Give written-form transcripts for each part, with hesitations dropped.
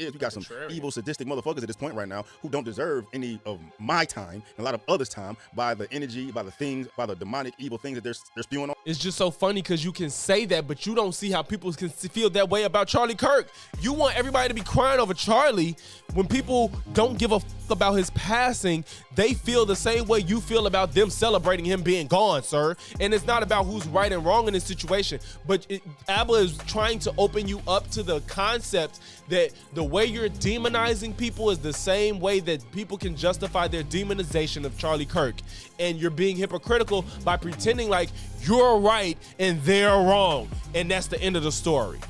is. We got some evil, sadistic motherfuckers at this point right now who don't deserve any of my time and a lot of others' time by the energy, by the things, by the demonic, evil things that they're spewing on. It's just so funny because you can say that, but you don't see how people can feel that way about Charlie Kirk. You want everybody to be crying over Charlie when people don't give a fuck about his passing. They feel the same way you feel about them celebrating him being gone, sir. And it's not about who's right and wrong in this situation, but ABBA is trying to open you up to the concept that the way you're demonizing people is the same way that people can justify their demonization of Charlie Kirk. And you're being hypocritical by pretending like you're right and they're wrong. And that's the end of the story.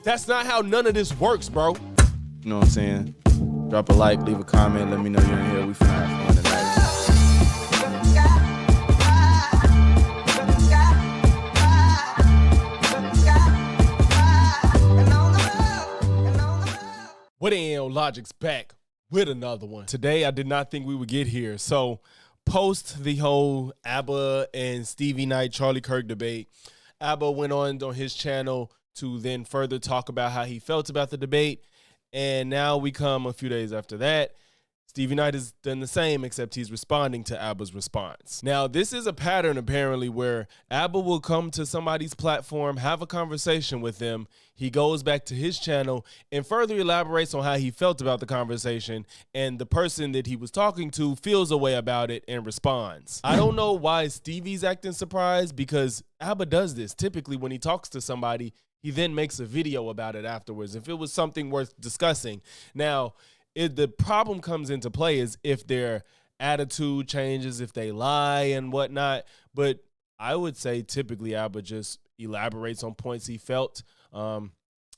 That's not how none of this works, bro. You know what I'm saying? Drop a like, leave a comment, let me know you're in here. We finna have fun tonight. What in Logic's back with another one. Today, I did not think we would get here. So, post the whole ABBA and Stevie Knight, Charlie Kirk debate, ABBA went on his channel to then further talk about how he felt about the debate. And now we come a few days after that. Stevie Knight has done the same, except he's responding to ABBA's response. Now, this is a pattern, apparently, where ABBA will come to somebody's platform, have a conversation with them. He goes back to his channel and further elaborates on how he felt about the conversation, and the person that he was talking to feels a way about it and responds. I don't know why Stevie's acting surprised, because ABBA does this. Typically, when he talks to somebody, he then makes a video about it afterwards, if it was something worth discussing. Now, the problem comes into play is if their attitude changes, if they lie and whatnot. But I would say typically ABBA just elaborates on points he felt and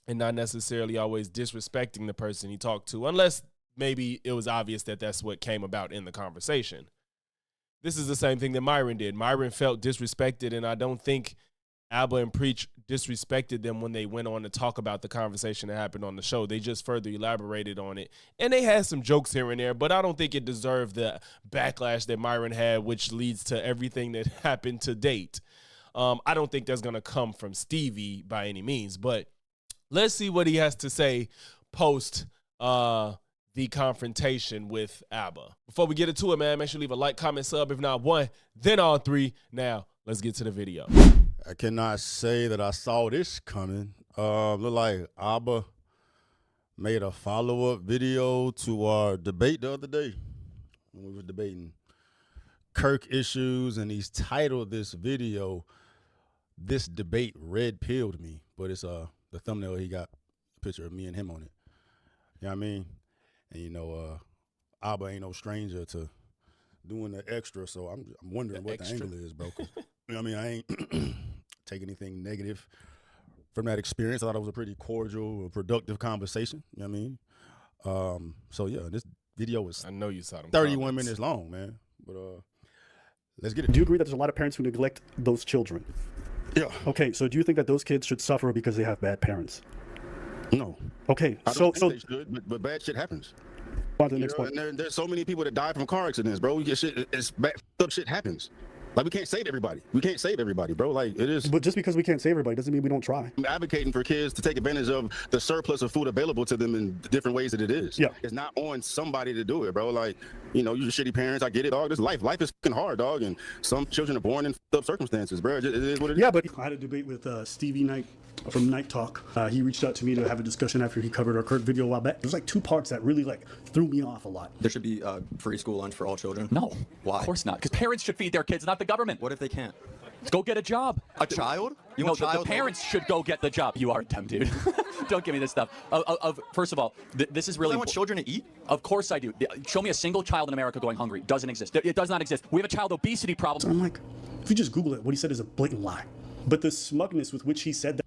not necessarily always disrespecting the person he talked to, unless maybe it was obvious that that's what came about in the conversation. This is the same thing that Myron did. Myron felt disrespected, and I don't think ABBA and Preach disrespected them when they went on to talk about the conversation that happened on the show. They just further elaborated on it. And they had some jokes here and there, but I don't think it deserved the backlash that Myron had, which leads to everything that happened to date. I don't think that's going to come from Stevie by any means, but let's see what he has to say post the confrontation with ABBA. Before we get into it, man, make sure you leave a like, comment, sub. If not one, then all three. Now, let's get to the video. I cannot say that I saw this coming. Look like ABBA made a follow-up video to our debate the other day when we were debating Kirk issues, and he's titled this video, "This Debate Red Pilled Me," but it's the thumbnail, he got a picture of me and him on it. You know what I mean? And you know, ABBA ain't no stranger to doing the extra, so I'm wondering what the angle is, bro. You know what I mean? I ain't take anything negative from that experience. I thought it was a pretty cordial, productive conversation. You know what I mean? So yeah, this video was, I know you saw them 31 minutes long, man. But let's get it. Do you agree that there's a lot of parents who neglect those children? Yeah. Okay, so do you think that those kids should suffer because they have bad parents? No. Okay, I don't think they should, but bad shit happens. On to the next point. And there's so many people that die from car accidents, bro. We get shit. It's bad up shit happens. Like, we can't save everybody. We can't save everybody, bro. Like, it is. But just because we can't save everybody doesn't mean we don't try. I'm advocating for kids to take advantage of the surplus of food available to them in different ways that it is. Yeah. It's not on somebody to do it, bro. Like, you know, you're shitty parents. I get it, dog. This life is fucking hard, dog. And some children are born in up circumstances, bro. It is what it is. Yeah, but I had a debate with Stevie Knight from Night Talk. He reached out to me to have a discussion after he covered our Kirk video a while back. There's like two parts that really like threw me off a lot. There should be free school lunch for all children. No. Why? Of course not. Because parents should feed their kids, not the government. What if they can't? Go get a job. A child? You No, want the child parents should go get the job. You are dumb, dude. Don't give me this stuff. First of all, this is really. I want children to eat? Of course I do. Show me a single child in America going hungry. Doesn't exist. It does not exist. We have a child obesity problem. So I'm like, if you just Google it, what he said is a blatant lie. But the smugness with which he said that.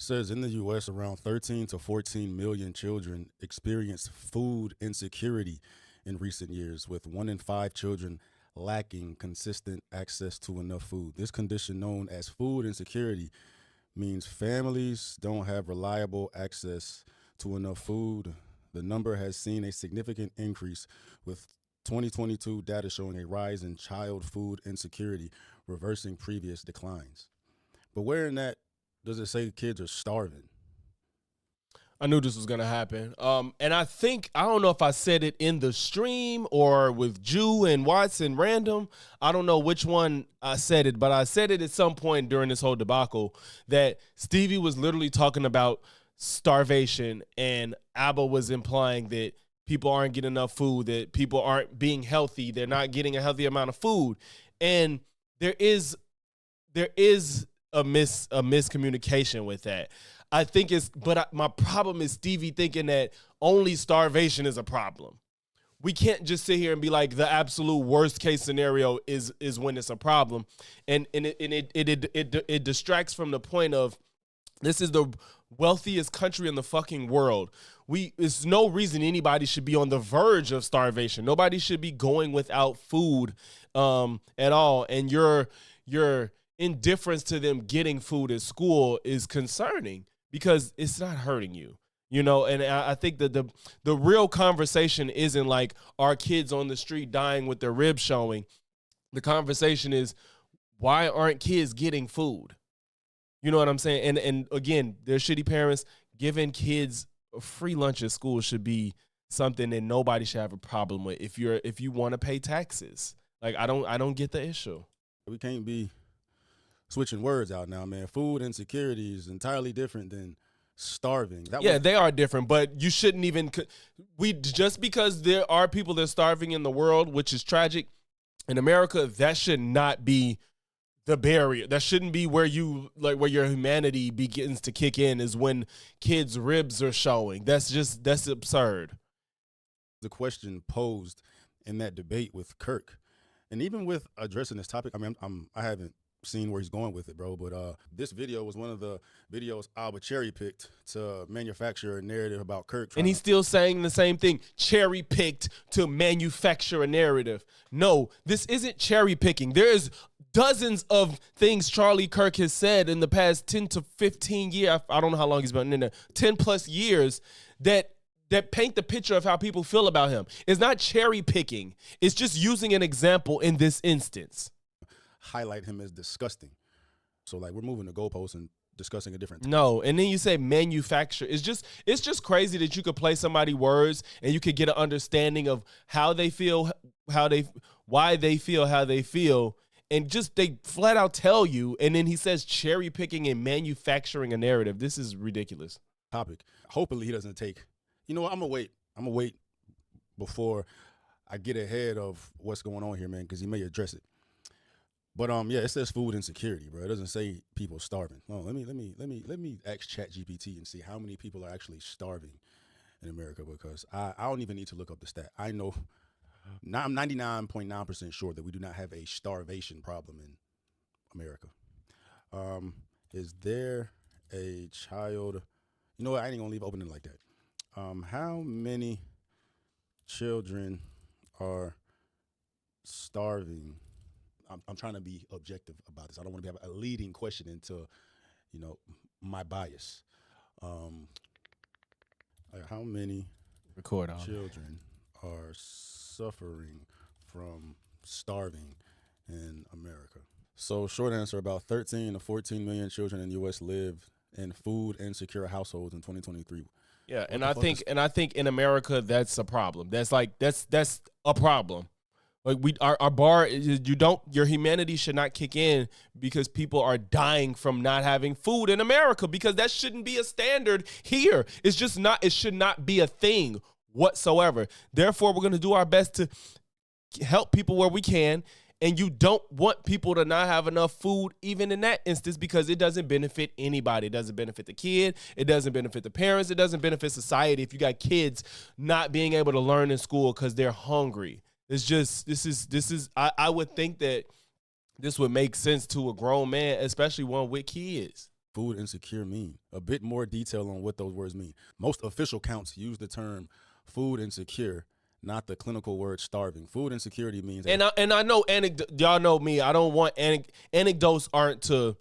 Says in the U.S., around 13 to 14 million children experience food insecurity in recent years, with 1 in 5 children lacking consistent access to enough food. This condition, known as food insecurity, means families don't have reliable access to enough food. The number has seen a significant increase, with 2022 data showing a rise in child food insecurity, reversing previous declines. But where in that does it say kids are starving? I knew this was going to happen. And I don't know if I said it in the stream or with Jew and Watson random. I don't know which one I said it, but I said it at some point during this whole debacle that Stevie was literally talking about starvation, and Abba was implying that people aren't getting enough food, that people aren't being healthy, they're not getting a healthy amount of food. And there is a miscommunication with that. I think my problem is Stevie thinking that only starvation is a problem. We can't just sit here and be like the absolute worst case scenario is when it's a problem, and it distracts from the point of this is the wealthiest country in the fucking world. There's no reason anybody should be on the verge of starvation. Nobody should be going without food at all, and your indifference to them getting food at school is concerning because it's not hurting you, you know. And I think that the real conversation isn't like, are kids on the street dying with their ribs showing? The conversation is, why aren't kids getting food? You know what I'm saying? And again, they're shitty parents. Giving kids a free lunch at school should be something that nobody should have a problem with if you want to pay taxes. Like, I don't get the issue. We can't be switching words out now, man. Food insecurity is entirely different than starving. They are different, but you shouldn't even just because there are people that are starving in the world, which is tragic. In America, that should not be the barrier. That shouldn't be where where your humanity begins to kick in, is when kids' ribs are showing. That's absurd. The question posed in that debate with Kirk, and even with addressing this topic, I mean, I haven't seen where he's going with it, bro, but this video was one of the videos Alba cherry picked to manufacture a narrative about Kirk. And he's still saying the same thing, cherry picked to manufacture a narrative. No, this isn't cherry picking. There's dozens of things Charlie Kirk has said in the past 10 to 15 years. I don't know how long he's been in there, 10 plus years, that paint the picture of how people feel about him. It's not cherry picking. It's just using an example in this instance. Highlight him as disgusting. So like, we're moving the goalposts and discussing a different No, and then you say manufacture. It's just crazy that you could play somebody words and you could get an understanding of how they feel, why they feel how they feel, and just they flat out tell you, and then he says cherry picking and manufacturing a narrative. This is ridiculous. Topic. Hopefully he doesn't take, you know what, I'm gonna wait before I get ahead of what's going on here, man, because he may address it. But yeah, it says food insecurity, bro. It doesn't say people starving. No, let me ask ChatGPT and see how many people are actually starving in America, because I don't even need to look up the stat. I know, I'm 99.9% sure that we do not have a starvation problem in America. Is there a child? You know what? I ain't gonna leave it open like that. How many children are starving? I'm trying to be objective about this. I don't want to be a leading question into, you know, my bias. How many children are suffering from starving in America? So short answer, about 13 to 14 million children in the U.S. live in food insecure households in 2023. Yeah, and I think in America that's a problem. That's a problem. Like our bar, your humanity should not kick in because people are dying from not having food in America, because that shouldn't be a standard here. It's just not. It should not be a thing whatsoever. Therefore, we're going to do our best to help people where we can. And you don't want people to not have enough food, even in that instance, because it doesn't benefit anybody. It doesn't benefit the kid. It doesn't benefit the parents. It doesn't benefit society if you got kids not being able to learn in school because they're hungry. It's just, I would think that this would make sense to a grown man, especially one with kids. Food insecure mean? A bit more detail on what those words mean. Most official counts use the term food insecure, not the clinical word starving. Food insecurity means... And I know, y'all know me, I don't want anecdotes aren't to...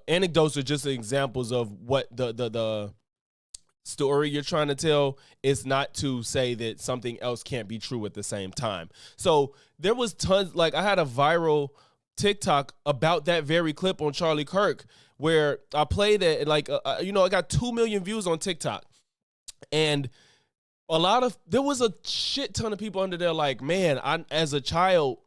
anecdotes are just examples of what the story you're trying to tell. Is not to say that something else can't be true at the same time. So there was tons, like I had a viral TikTok about that very clip on Charlie Kirk where I played it like I got 2 million views on TikTok, and there was a shit ton of people under there like, man, as a child,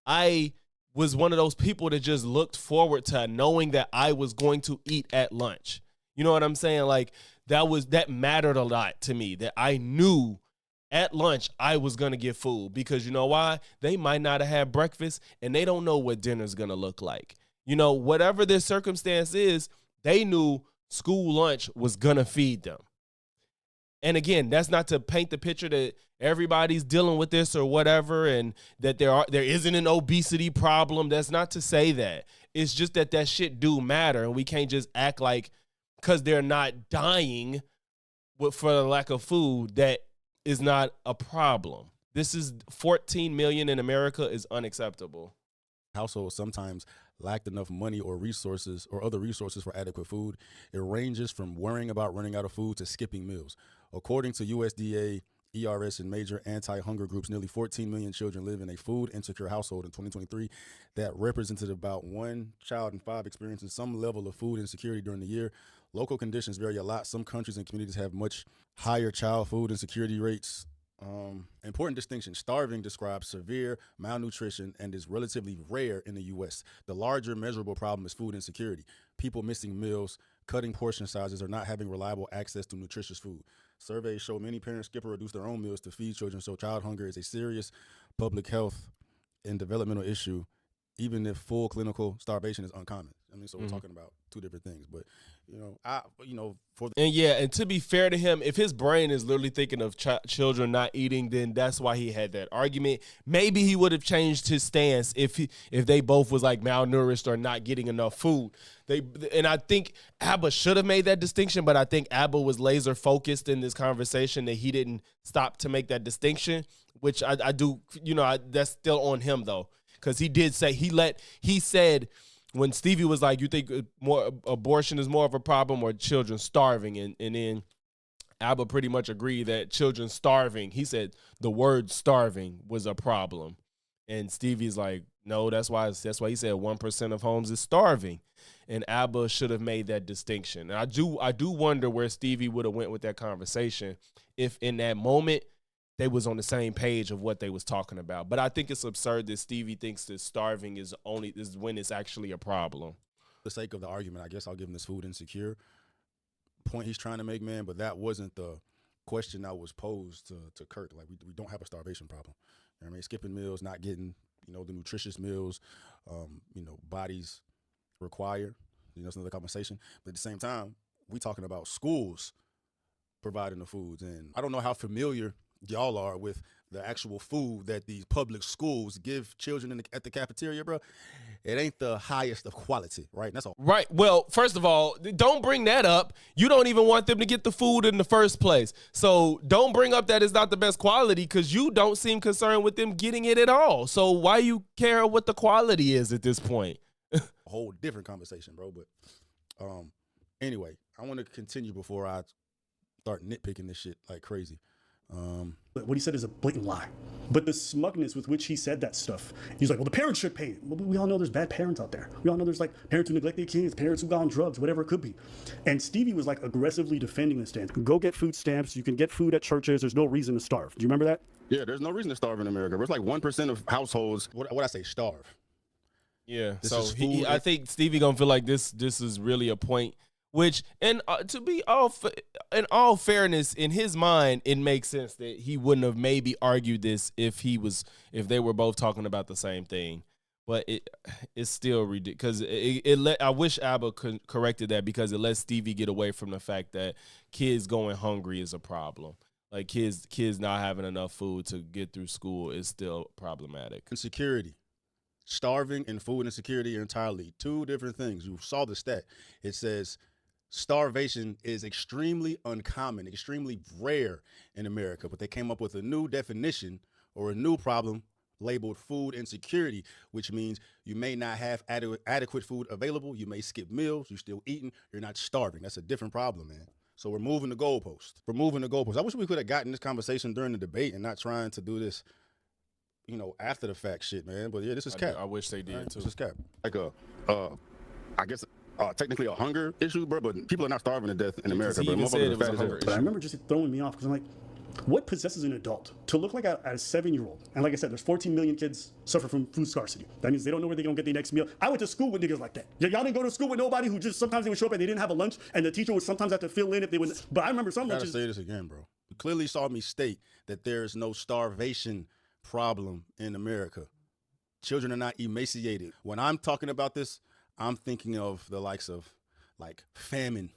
I was one of those people that just looked forward to knowing that I was going to eat at lunch. You know what I'm saying? Like that mattered a lot to me, that I knew at lunch I was going to get food, because you know why? They might not have had breakfast and they don't know what dinner's going to look like. You know, whatever their circumstance is, they knew school lunch was going to feed them. And again, that's not to paint the picture that everybody's dealing with this or whatever, and that there isn't an obesity problem. That's not to say that. It's just that shit do matter, and we can't just act like because they're not dying for the lack of food that is not a problem. This is 14 million in America is unacceptable. Households sometimes lacked enough money or resources or other resources for adequate food. It ranges from worrying about running out of food to skipping meals. According to USDA, ERS, and major anti-hunger groups, nearly 14 million children live in a food insecure household in 2023. That represented about 1 child in 5 experiencing some level of food insecurity during the year. Local conditions vary a lot. Some countries and communities have much higher child food insecurity rates. Important distinction: starving describes severe malnutrition and is relatively rare in the U.S. The larger measurable problem is food insecurity. People missing meals, cutting portion sizes, or not having reliable access to nutritious food. Surveys show many parents skip or reduce their own meals to feed children, so child hunger is a serious public health and developmental issue, even if full clinical starvation is uncommon. I mean, so we're talking about two different things, but and to be fair to him, if his brain is literally thinking of children not eating, then that's why he had that argument. Maybe he would have changed his stance if they both was like malnourished or not getting enough food. And I think Abba should have made that distinction, but I think Abba was laser focused in this conversation that he didn't stop to make that distinction, which I do, that's still on him though. Because he did say, he said when Stevie was like, you think more abortion is more of a problem or children starving? And then Abba pretty much agreed that children starving, he said the word starving was a problem. And Stevie's like, no, that's why he said 1% of homes is starving. And Abba should have made that distinction. And I do wonder where Stevie would have went with that conversation if in that moment they was on the same page of what they was talking about. But I think it's absurd that Stevie thinks that starving is when it's actually a problem. For the sake of the argument, I guess I'll give him this food insecure point he's trying to make, man, but that wasn't the question that was posed to Kirk. Like, we don't have a starvation problem. You know what I mean? Skipping meals, not getting, the nutritious meals, bodies require, it's another conversation. But at the same time, we talking about schools providing the foods. And I don't know how familiar y'all are with the actual food that these public schools give children at the cafeteria, bro. It ain't the highest of quality, right? That's all. Right. Well, first of all, don't bring that up. You don't even want them to get the food in the first place. So don't bring up that it's not the best quality, because you don't seem concerned with them getting it at all. So why you care what the quality is at this point? A whole different conversation, bro. But anyway, I want to continue before I start nitpicking this shit like crazy. What he said is a blatant lie. But the smugness with which he said that stuff, he's like, well, the parents should pay it. Well, we all know there's bad parents out there. We all know there's like parents who neglect their kids, parents who go on drugs, whatever it could be. And Stevie was like aggressively defending the stance. Go get food stamps. You can get food at churches. There's no reason to starve. Do you remember that? Yeah, there's no reason to starve in America. It's like 1% of households, what I say, starve. Yeah, This so is food. I think Stevie gonna feel like this is really a point. Which, and to be in all fairness, in his mind, it makes sense that he wouldn't have maybe argued this if they were both talking about the same thing. But it's still ridiculous, because I wish Abba corrected that, because it lets Stevie get away from the fact that kids going hungry is a problem. Like kids not having enough food to get through school is still problematic. Insecurity. Starving and food insecurity are entirely two different things. You saw the stat. It says starvation is extremely uncommon, extremely rare in America, but they came up with a new definition or a new problem labeled food insecurity, which means you may not have adequate food available. You may skip meals. You're still eating. You're not starving. That's a different problem, man. So we're moving the goalpost. I wish we could have gotten this conversation during the debate and not trying to do this, after the fact shit, man. But yeah, this is cap. I wish they did too. This is cap. Like I guess technically a hunger issue, bro, but people are not starving to death in America, he bro. even said Motherfuckers it was are a fat as hunger hell. But I remember just throwing me off because I'm like, what possesses an adult to look like a 7-year-old? And like I said, there's 14 million kids suffer from food scarcity. That means they don't know where they're gonna get their next meal. I went to school with niggas like that. Y'all didn't go to school with nobody who just sometimes they would show up and they didn't have a lunch, and the teacher would sometimes have to fill in if they would. But I remember some I gotta lunches. say this again, bro. You clearly saw me state that there is no starvation problem in America. Children are not emaciated. When I'm talking about this, I'm thinking of the likes of like famine.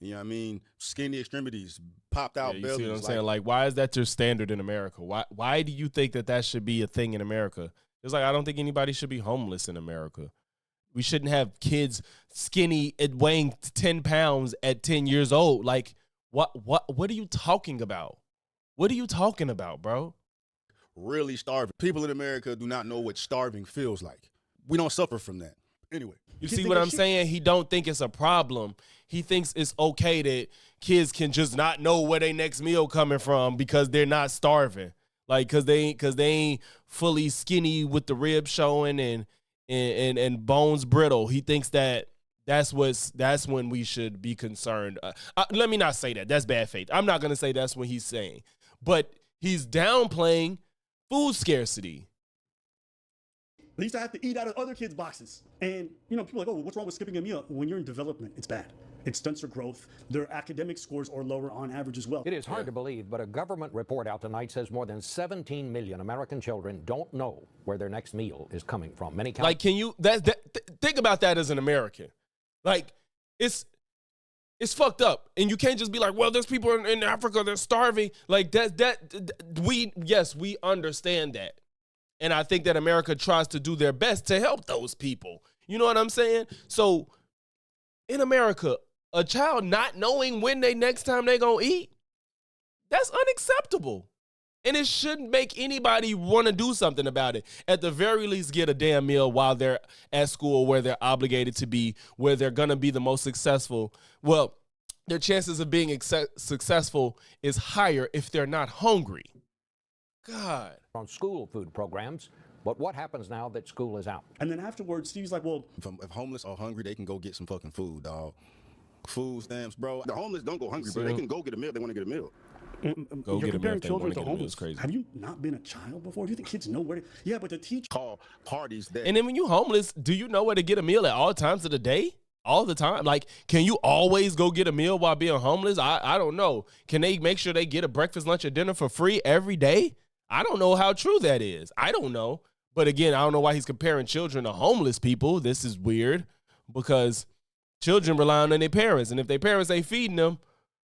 You know what I mean? Skinny extremities, popped out You bellies. see what I'm saying? Like, why is that your standard in America? Why do you think that should be a thing in America? It's like, I don't think anybody should be homeless in America. We shouldn't have kids skinny and weighing 10 pounds at 10 years old. Like, what are you talking about? What are you talking about, bro? really starving. People in America do not know what starving feels like. We don't suffer from that. Anyway. You see what I'm saying? He don't think it's a problem. He thinks it's okay that kids can just not know where their next meal coming from because they're not starving. Like, cause they ain't fully skinny with the ribs showing and bones brittle. He thinks that's when we should be concerned. Let me not say that. That's bad faith. I'm not gonna say that's what he's saying, but he's downplaying food scarcity. They used to have to eat out of other kids' boxes. And, people are like, oh, what's wrong with skipping a meal? When you're in development, it's bad. It stunts their growth. Their academic scores are lower on average as well. It is hard to believe, but a government report out tonight says more than 17 million American children don't know where their next meal is coming from. Many Like, can you think about that as an American? Like, it's fucked up, and you can't just be like, well, there's people in Africa they're starving. Like we understand that. And I think that America tries to do their best to help those people. You know what I'm saying? So in America, a child not knowing when next time they gonna eat, that's unacceptable. And it shouldn't make anybody want to do something about it. At the very least, get a damn meal while they're at school where they're obligated to be, where they're gonna be the most successful. Well, their chances of being successful is higher if they're not hungry. God. On school food programs, but what happens now that school is out? And then afterwards, Steve's like, well, if homeless are hungry, they can go get some fucking food, dog. Food stamps, bro. The homeless don't go hungry, bro. They can go get a meal if they want to get a meal. Go you're get a meal comparing if they children wanna to get a meal. homeless. It's crazy. Have you not been a child before? Do you think kids know where to? Yeah, but the teacher. Call parties that. And then when you homeless, do you know where to get a meal at all times of the day? All the time? Like, can you always go get a meal while being homeless? I don't know. Can they make sure they get a breakfast, lunch, or dinner for free every day? I don't know how true that is. I don't know. But again, I don't know why he's comparing children to homeless people. This is weird because children rely on their parents. And if their parents ain't feeding them,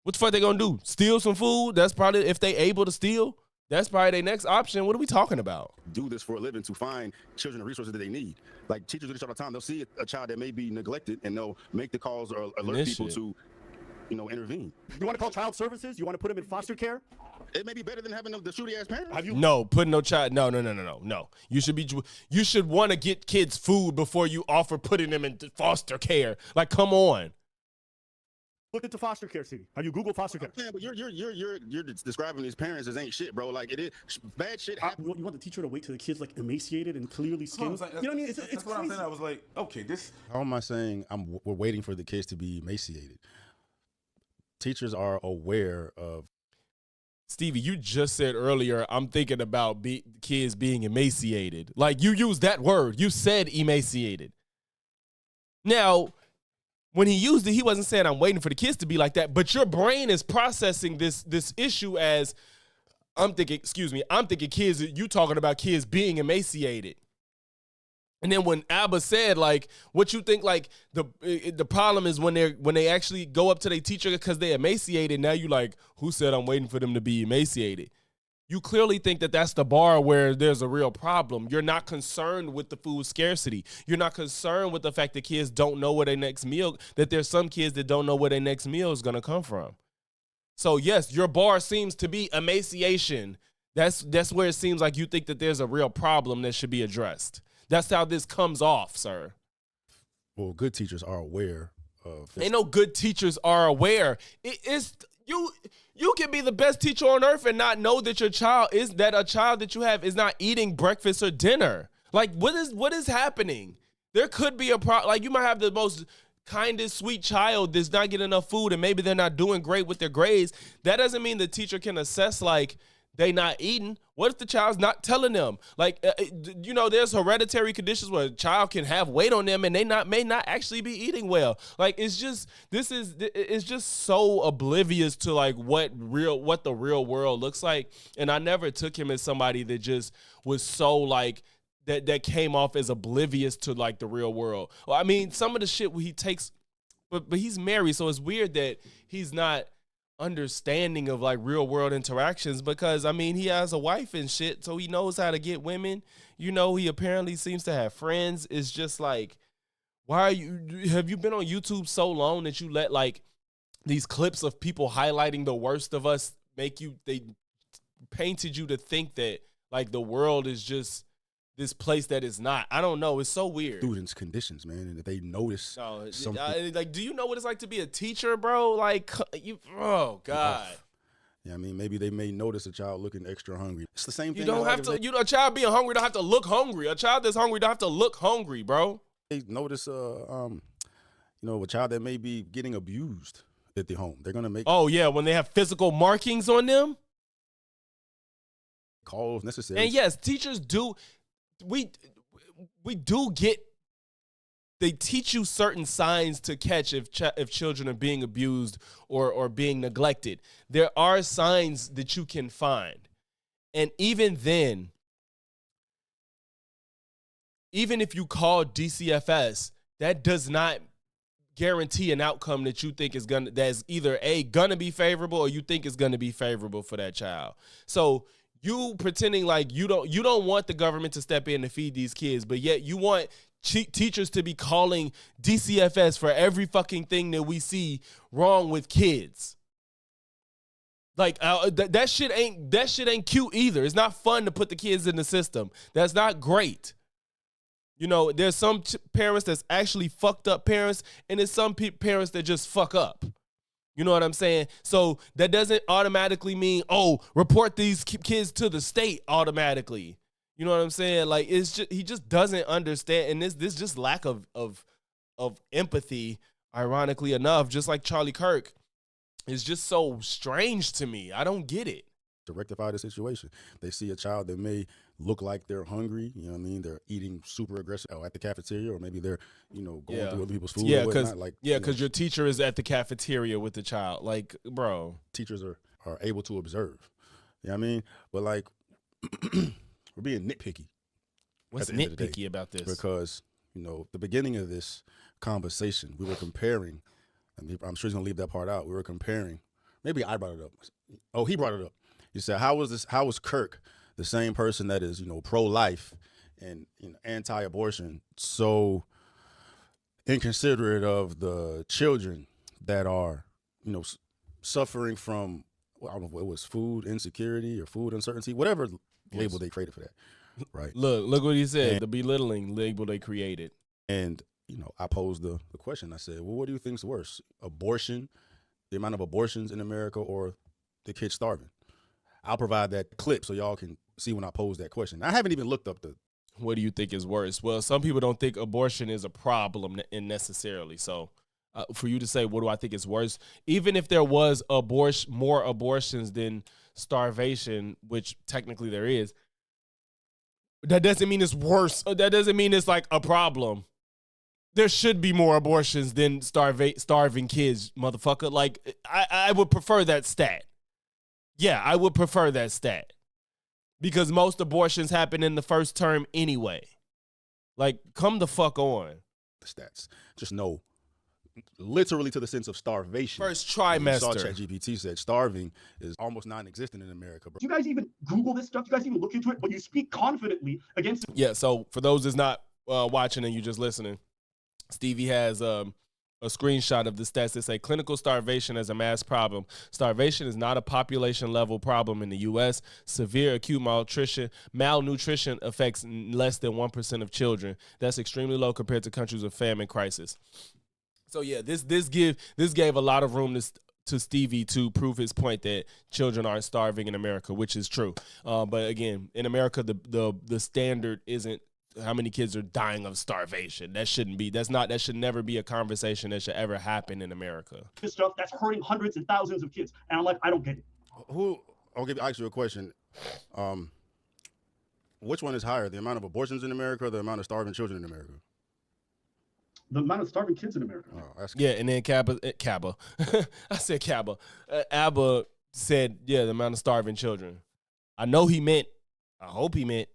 what the fuck they gonna do? Steal some food? That's probably, if they able to steal, that's probably their next option. What are we talking about? Do this for a living to find children the resources that they need. Like teachers do this all the time. They'll see a child that may be neglected and they'll make the calls or alert people to, intervene. You want to call child services? You want to put them in foster care? It may be better than having the shooty ass parents. Have you No, put no child. No. You should want to get kids food before you offer putting them in foster care. Like, come on. looked into foster care, Stevie? Have you Googled foster care? Yeah, but you're describing these parents as ain't shit, bro. Like it is bad shit happens. You want the teacher to wait till the kid's like emaciated and clearly skinned? You know what I mean? It's That's what I'm crazy. saying. I was like, okay, this. How am I saying we're waiting for the kids to be emaciated? Teachers are aware of. Stevie, you just said earlier, I'm thinking about kids being emaciated. Like, you used that word. You said emaciated. Now, when he used it, he wasn't saying I'm waiting for the kids to be like that, but your brain is processing this issue as, I'm thinking kids, you talking about kids being emaciated. And then when Abba said, like, what you think, like, the problem is when they actually go up to their teacher because they're emaciated, now you like, who said I'm waiting for them to be emaciated? You clearly think that that's the bar where there's a real problem. You're not concerned with the food scarcity. You're not concerned with the fact that kids don't know where their next meal, that there's some kids that don't know where their next meal is going to come from. So, yes, your bar seems to be emaciation. That's where it seems like you think that there's a real problem that should be addressed. That's how this comes off, sir. Well, good teachers are aware of. Ain't no good teachers are aware. It's you can be the best teacher on earth and not know that a child that you have is not eating breakfast or dinner. Like, what is happening? There could be a problem. Like, you might have the most kindest, sweet child that's not getting enough food and maybe they're not doing great with their grades, that doesn't mean the teacher can assess like they not eating. What if the child's not telling them? Like, there's hereditary conditions where a child can have weight on them and they may not actually be eating well. Like, it's just so oblivious to like what the real world looks like. And I never took him as somebody that just was so like that came off as oblivious to like the real world. Well, I mean, some of the shit he takes, but he's married, so it's weird that he's not understanding of like real world interactions, because I mean he has a wife and shit, so he knows how to get women. He apparently seems to have friends. It's just like, have you been on YouTube so long that you let like these clips of people highlighting the worst of us they painted you to think that like the world is just this place that is not? I don't know. It's so weird. Students' conditions, man, and if they notice something. Like, do you know what it's like to be a teacher, bro? Like, oh God. Yeah, I mean, maybe they may notice a child looking extra hungry. It's the same thing. You don't have to. A child being hungry don't have to look hungry. A child that's hungry don't have to look hungry, bro. They notice, a child that may be getting abused at the home. They're gonna make. Oh yeah, when they have physical markings on them. Calls necessary. And yes, teachers do. We do get, they teach you certain signs to catch if children are being abused or being neglected. There are signs that you can find. And even then, even if you call DCFS, that does not guarantee an outcome that you think that's either gonna be favorable or you think is gonna be favorable for that child. So you pretending like you don't want the government to step in to feed these kids, but yet you want teachers to be calling DCFS for every fucking thing that we see wrong with kids. Like that shit ain't cute either. It's not fun to put the kids in the system. That's not great. There's some parents that's actually fucked up parents, and there's some parents that just fuck up. You know what I'm saying? So that doesn't automatically mean, report these kids to the state automatically. You know what I'm saying? Like, it's just, he just doesn't understand. And this just lack of empathy, ironically enough, just like Charlie Kirk, is just so strange to me. I don't get it. To rectify the situation, they see a child that may look like they're hungry. You know what I mean? They're eating super aggressive at the cafeteria, or maybe they're going through other people's food. Yeah, because your teacher is at the cafeteria with the child. Like, bro, teachers are able to observe. You know what I mean? But like, we're being nitpicky. What's nitpicky about this? Because the beginning of this conversation, we were comparing. And I'm sure he's gonna leave that part out. We were comparing. Maybe I brought it up. Oh, he brought it up. He said, how was Kirk, the same person that is, pro-life and anti-abortion, so inconsiderate of the children that are, suffering from, I don't know if it was food insecurity or food uncertainty, whatever label they created for that, right? Look what he said, the belittling label they created. And, I posed the question. I said, well, what do you think's worse? Abortion, the amount of abortions in America, or the kids starving? I'll provide that clip so y'all can see when I pose that question. I haven't even looked up what do you think is worse? Well, some people don't think abortion is a problem necessarily. So for you to say, what do I think is worse? Even if there was more abortions than starvation, which technically there is, that doesn't mean it's worse. That doesn't mean it's like a problem. There should be more abortions than starving kids, motherfucker. Like, I would prefer that stat. Yeah, I would prefer that stat. Because most abortions happen in the first term anyway. Like, come the fuck on. The stats. Just know, literally to the sense of starvation. First trimester. Saw ChatGPT said starving is almost non-existent in America, bro. Do you guys even Google this stuff? Do you guys even look into it? But you speak confidently against it. Yeah, so for those that's not watching and you just listening, Stevie has a screenshot of the stats that say clinical starvation is a mass problem. Starvation is not a population level problem in the U.S. Severe acute malnutrition affects less than 1% of children. That's extremely low compared to countries with famine crisis. So yeah, this gave a lot of room to Stevie to prove his point that children aren't starving in America, which is true. But again, in America, the standard isn't how many kids are dying of starvation. That should never be a conversation that should ever happen in America. This stuff that's hurting hundreds and thousands of kids. And I'm like, I don't get it. I'll ask you a question. Which one is higher, the amount of abortions in America or the amount of starving children in America? The amount of starving kids in America. Yeah, and then Caba. I said Caba. Abba said, yeah, the amount of starving children. I hope he meant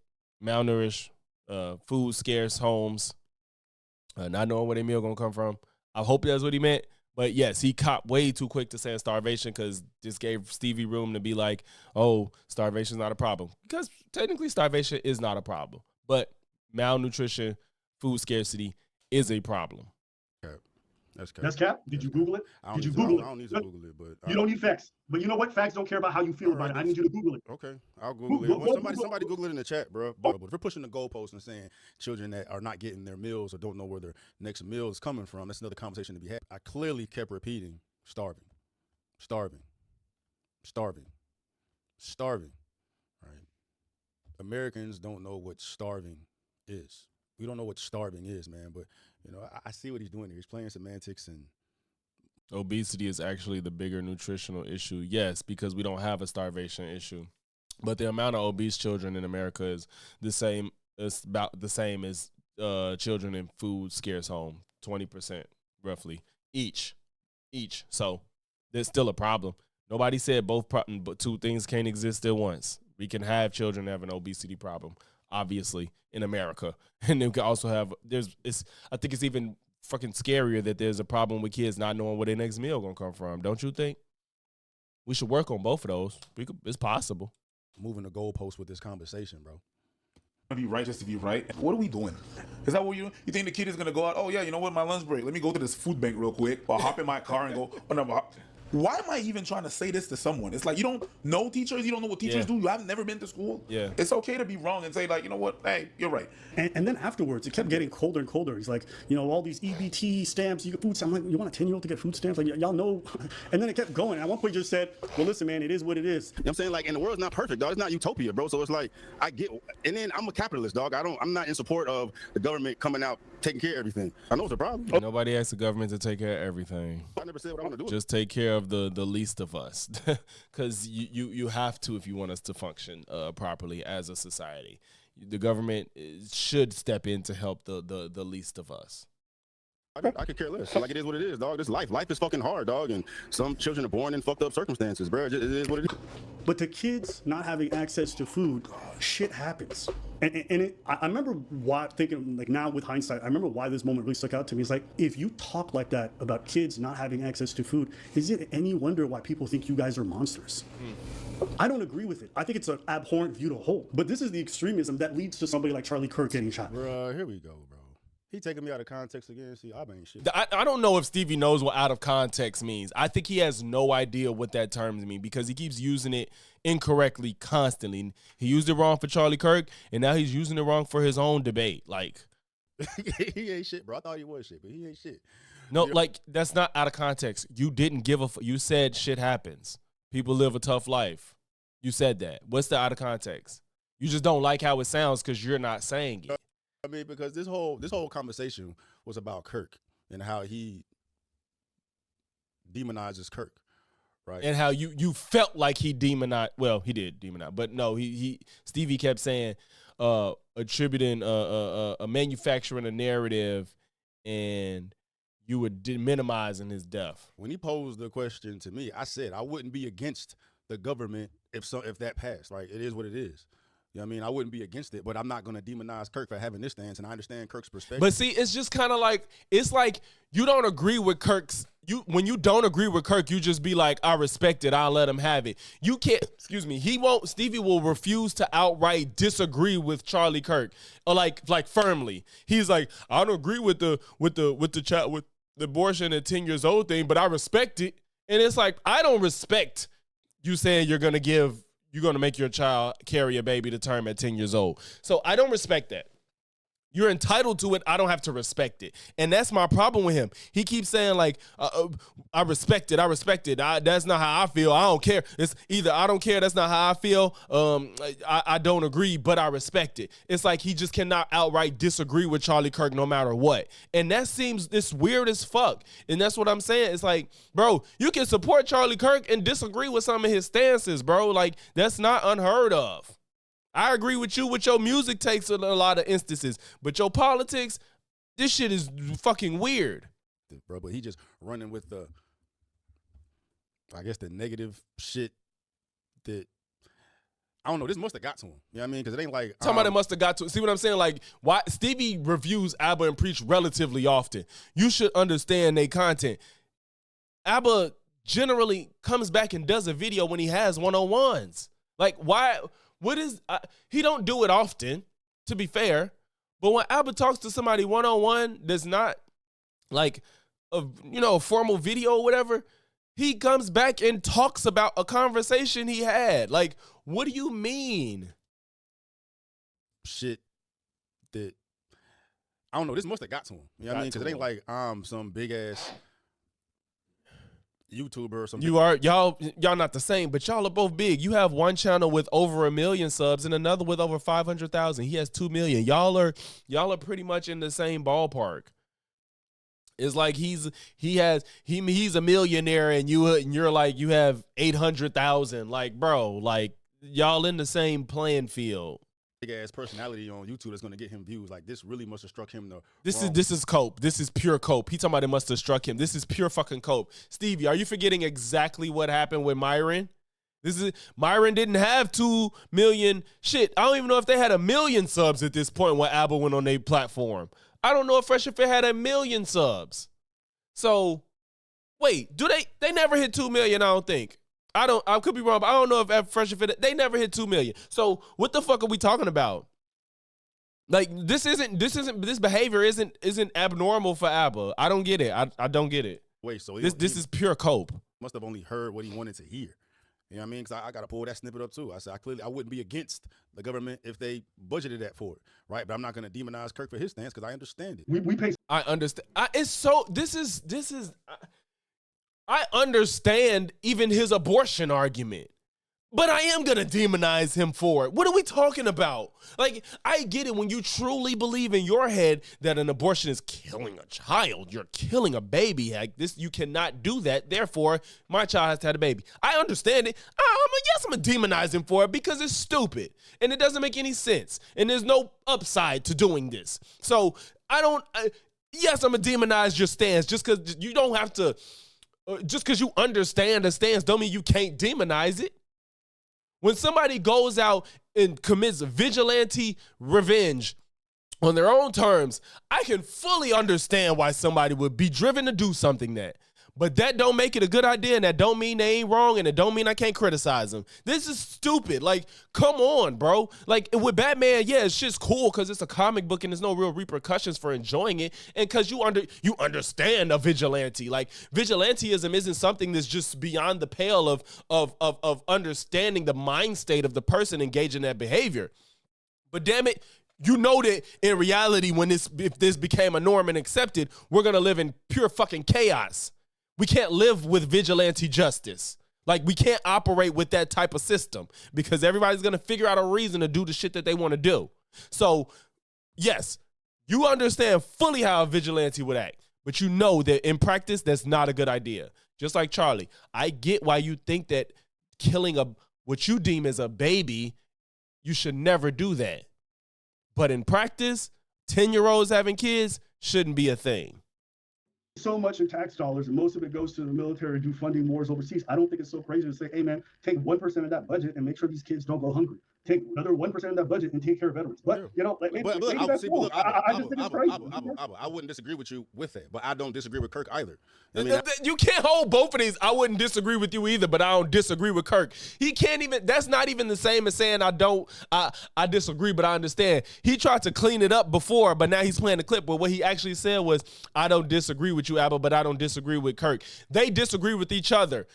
malnourished, food scarce homes, not knowing where their meal gonna come from. I hope that's what he meant. But yes, he copped way too quick to saying starvation because this gave Stevie room to be like, oh, starvation's not a problem. Because technically starvation is not a problem. But malnutrition, food scarcity is a problem. That's cap. That's cap? Did you Google it? Did you Google it? I don't need to Google it, but you don't need facts. But you know what? Facts don't care about how you feel about it. I need you to Google it. Okay, I'll Google it. Well, somebody Google it in the chat, bro. But if we're pushing the goalposts and saying children that are not getting their meals or don't know where their next meal is coming from, that's another conversation to be had. I clearly kept repeating starving. Right? Americans don't know what starving is. We don't know what starving is, man. But I see what he's doing here. He's playing semantics and. Obesity is actually the bigger nutritional issue. Yes, because we don't have a starvation issue. But the amount of obese children in America is the same. It's about the same as children in food scarce home, 20% roughly each. So there's still a problem. Nobody said but two things can't exist at once. We can have children that have an obesity problem, obviously, in America. And then we can also have, I think it's even fucking scarier that there's a problem with kids not knowing where their next meal gonna come from. Don't you think? We should work on both of those. It's possible. Moving the goalpost with this conversation, bro. To be right just to be right. What are we doing? Is that what you think the kid is gonna go out? Oh yeah, you know what? My lunch break. Let me go to this food bank real quick, or hop in my car and go. Oh, no, why am I even trying to say this to someone? It's like you don't know teachers. You don't know what teachers do. You have never been to school. Yeah. It's okay to be wrong and say like, you know what? Hey, you're right. And then afterwards, it kept getting colder and colder. He's like, all these EBT stamps, you get food stamps. I'm like, you want a 10-year-old to get food stamps? Like, y'all know. And then it kept going. At one point, he just said, well, listen, man, it is what it is. You know what I'm saying? Like, and the world's not perfect, dog. It's not utopia, bro. So it's like, I get, and then I'm a capitalist, dog. I'm not in support of the government coming out taking care of everything. I know it's a problem. Nobody asked the government to take care of everything. I never said what I want to do. Just take care of the least of us, because you have to if you want us to function properly as a society. The government should step in to help the least of us. I could care less. Like, it is what it is, dog. This life is fucking hard, dog. And some children are born in fucked up circumstances, bro. It is what it is. But to kids not having access to food, shit happens. And I remember thinking, like, now with hindsight, I remember why this moment really stuck out to me. It's like, if you talk like that about kids not having access to food, is it any wonder why people think you guys are monsters? I don't agree with it. I think it's an abhorrent view to hold. But this is the extremism that leads to somebody like Charlie Kirk getting shot. Bro, here we go, bro. He taking me out of context again. See, I ain't shit. I don't know if Stevie knows what out of context means. I think he has no idea what that term means because he keeps using it incorrectly constantly. He used it wrong for Charlie Kirk, and now he's using it wrong for his own debate. Like, he ain't shit, bro. I thought he was shit, but he ain't shit. No, like, that's not out of context. You didn't give a you said shit happens. People live a tough life. You said that. What's the out of context? You just don't like how it sounds because you're not saying it. I mean, because this whole conversation was about Kirk and how he demonizes Kirk, right? And how you felt like he demonized. Well, he did demonize, but no, Stevie kept saying, attributing a manufacturing a narrative, and you were minimizing his death. When he posed the question to me, I said I wouldn't be against the government if that passed. Right? It is what it is. You know what I mean? I wouldn't be against it, but I'm not going to demonize Kirk for having this stance, and I understand Kirk's perspective. But see, it's just kind of like, it's like you don't agree with Kirk's, when you don't agree with Kirk, you just be like, I respect it, I'll let him have it. You can't, Stevie will refuse to outright disagree with Charlie Kirk, or like firmly. He's like, I don't agree with the abortion at 10 years old thing, but I respect it. And it's like, I don't respect you saying you're going to make your child carry a baby to term at 10 years old. So I don't respect that. You're entitled to it. I don't have to respect it. And that's my problem with him. He keeps saying like, I respect it. I respect it. That's not how I feel. I don't care. It's either I don't care. That's not how I feel. I don't agree, but I respect it. It's like he just cannot outright disagree with Charlie Kirk no matter what. And that seems this weird as fuck. And that's what I'm saying. It's like, bro, you can support Charlie Kirk and disagree with some of his stances, bro. Like, that's not unheard of. I agree with you with your music takes in a lot of instances, but your politics, this shit is fucking weird. Bro, but he just running with the, I guess, the negative shit that, I don't know, this must have got to him. You know what I mean? Because it ain't like. Somebody must have got to, see what I'm saying? Like, why Stevie reviews ABBA and Preach relatively often. You should understand their content. ABBA generally comes back and does a video when he has one-on-ones. Like, why? What is he don't do it often, to be fair, but when ABBA talks to somebody one-on-one that's not like a formal video or whatever, he comes back and talks about a conversation he had. Like, what do you mean? Shit that, I don't know, this must have got to him. You know what I mean? Because it ain't like some big ass YouTuber or something. Y'all not the same, but y'all are both big. You have one channel with over 1 million subs and another with over 500,000. He has 2 million. Y'all are pretty much in the same ballpark. It's like he's a millionaire and you're like you have 800,000. Like, bro, like y'all in the same playing field. Big ass personality on YouTube that's gonna get him views. Like, this really must have struck him the This wrong. is cope. This is pure cope. He talking about it must have struck him. This is pure fucking cope. Stevie, are you forgetting exactly what happened with Myron? Myron didn't have 2 million. Shit, I don't even know if they had 1 million subs at this point when ABBA went on their platform. I don't know if Fresh and Fit had 1 million subs. So, wait, do they never hit 2 million, I don't think. I could be wrong, but I don't know if Fresh and Fit, they never hit 2 million. So, what the fuck are we talking about? Like, this behavior isn't abnormal for ABBA. I don't get it. I don't get it. Wait, so This is pure cope. must have only heard what he wanted to hear. You know what I mean? Because I got to pull that snippet up too. I said I wouldn't be against the government if they budgeted that for it, right? But I'm not going to demonize Kirk for his stance because I understand it. We pay. I understand. I understand even his abortion argument, but I am going to demonize him for it. What are we talking about? Like, I get it when you truly believe in your head that an abortion is killing a child. You're killing a baby. Like, you cannot do that. Therefore, my child has to have a baby. I understand it. I'm going to demonize him for it because it's stupid and it doesn't make any sense. And there's no upside to doing this. So yes, I'm going to demonize your stance just because you don't have to. Just because you understand the stance don't mean you can't demonize it. When somebody goes out and commits vigilante revenge on their own terms, I can fully understand why somebody would be driven to do something that. But that don't make it a good idea, and that don't mean they ain't wrong, and it don't mean I can't criticize them. This is stupid. Like, come on, bro. Like, with Batman, yeah, it's just cool because it's a comic book and there's no real repercussions for enjoying it, and because you understand a vigilante. Like, vigilantism isn't something that's just beyond the pale of understanding the mind state of the person engaging in that behavior. But damn it, you know that in reality, if this became a norm and accepted, we're gonna live in pure fucking chaos. We can't live with vigilante justice. Like, we can't operate with that type of system because everybody's going to figure out a reason to do the shit that they want to do. So, yes, you understand fully how a vigilante would act, but you know that in practice, that's not a good idea. Just like Charlie, I get why you think that killing what you deem as a baby, you should never do that. But in practice, 10-year-olds having kids shouldn't be a thing. So much in tax dollars, and most of it goes to the military to do funding wars overseas. I don't think it's so crazy to say, hey, man, take 1% of that budget and make sure these kids don't go hungry. Take another 1% of that budget and take care of veterans. But, maybe that's cool. I just think it's crazy. I wouldn't disagree with you with that, but I don't disagree with Kirk either. You can't hold both of these. I wouldn't disagree with you either, but I don't disagree with Kirk. He can't even, that's not even the same as saying I disagree, but I understand. He tried to clean it up before, but now he's playing the clip where what he actually said was, I don't disagree with you, ABBA, but I don't disagree with Kirk. They disagree with each other.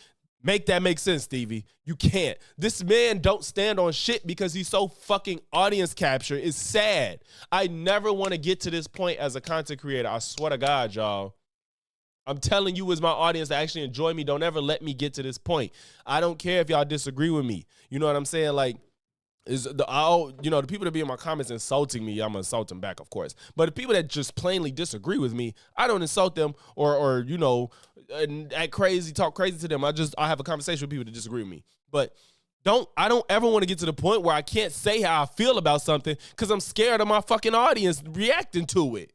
Make that make sense, Stevie. You can't. This man don't stand on shit because he's so fucking audience capture. It's sad. I never want to get to this point as a content creator. I swear to God, y'all. I'm telling you as my audience that actually enjoy me, don't ever let me get to this point. I don't care if y'all disagree with me. You know what I'm saying? Like, the people that be in my comments insulting me, I'm gonna insult them back, of course. But the people that just plainly disagree with me, I don't insult them or act crazy, talk crazy to them. I have a conversation with people that disagree with me. But I don't ever want to get to the point where I can't say how I feel about something because I'm scared of my fucking audience reacting to it.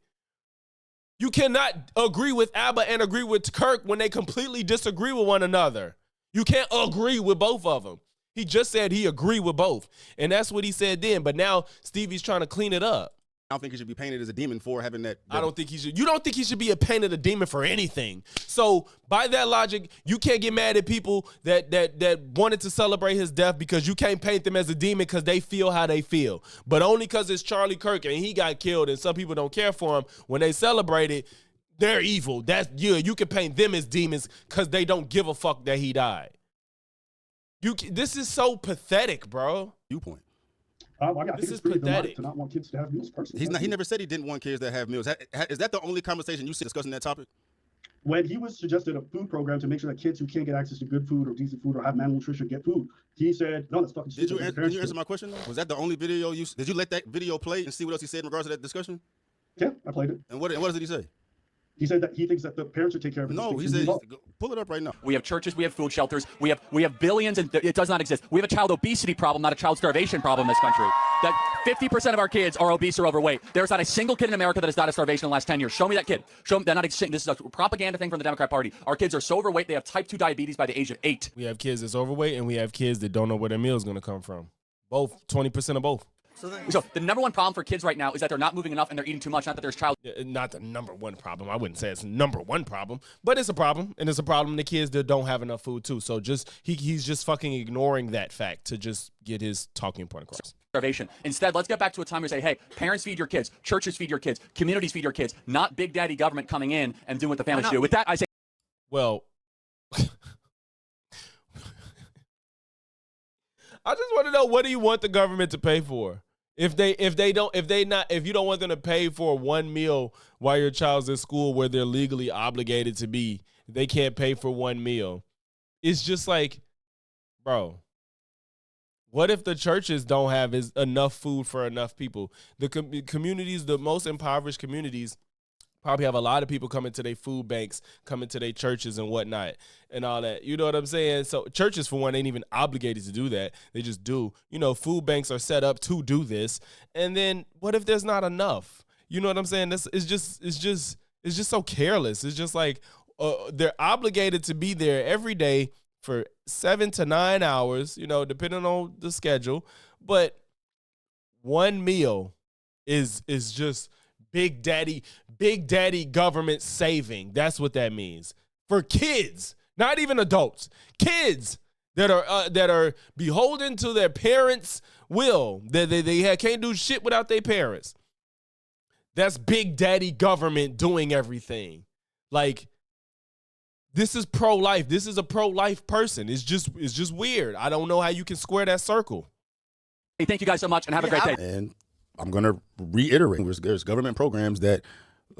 You cannot agree with Abba and agree with Kirk when they completely disagree with one another. You can't agree with both of them. He just said he agreed with both. And that's what he said then. But now Stevie's trying to clean it up. I don't think he should be painted as a demon for having that. I don't think he should. You don't think he should be painted a demon for anything. So by that logic, you can't get mad at people that wanted to celebrate his death because you can't paint them as a demon because they feel how they feel. But only because it's Charlie Kirk and he got killed and some people don't care for him, when they celebrate it, they're evil. You can paint them as demons because they don't give a fuck that he died. This is so pathetic, bro. Viewpoint. This is pathetic. To not want kids to have meals personally. He never said he didn't want kids to have meals. Is that the only conversation you see discussing that topic? When he was suggested a food program to make sure that kids who can't get access to good food or decent food or have malnutrition get food, he said, no, that's fucking shit. Did you answer my question, though? Was that the only video did you let that video play and see what else he said in regards to that discussion? Yeah, I played it. And what did he say? He said that he thinks that the parents should take care of it. No, he said, pull it up right now. We have churches, we have food shelters, we have billions, and it does not exist. We have a child obesity problem, not a child starvation problem in this country. That 50% of our kids are obese or overweight. There's not a single kid in America that has died of starvation in the last 10 years. Show me that kid. Show me they're not existing. This is a propaganda thing from the Democrat Party. Our kids are so overweight, they have type 2 diabetes by the age of 8. We have kids that's overweight, and we have kids that don't know where their meal is going to come from. Both, 20% of both. So the number one problem for kids right now is that they're not moving enough and they're eating too much, not that there's child. Not the number one problem. I wouldn't say it's the number one problem, but it's a problem. And it's a problem the kids that don't have enough food too. So he's just fucking ignoring that fact to just get his talking point across. Starvation. Instead, let's get back to a time where we say, hey, parents feed your kids, churches feed your kids, communities feed your kids, not big daddy government coming in and doing what the families do. With that, I say, well, I just want to know, what do you want the government to pay for? If you don't want them to pay for one meal while your child's in school where they're legally obligated to be, they can't pay for one meal. It's just like, bro, what if the churches don't have enough food for enough people? The communities, the most impoverished communities, probably have a lot of people coming to their food banks, coming to their churches and whatnot and all that. You know what I'm saying? So churches, for one, ain't even obligated to do that. They just do. You know, food banks are set up to do this. And then what if there's not enough? You know what I'm saying? It's just so careless. It's just like they're obligated to be there every day for 7 to 9 hours, you know, depending on the schedule. But one meal is just big daddy government saving. That's what that means for kids, not even adults. Kids that are beholden to their parents' will. They can't do shit without their parents. That's big daddy government doing everything. Like, this is pro-life. This is a pro-life person. It's just weird. I don't know how you can square that circle. hey, thank you guys so much and have a great day. And I'm going to reiterate, there's government programs that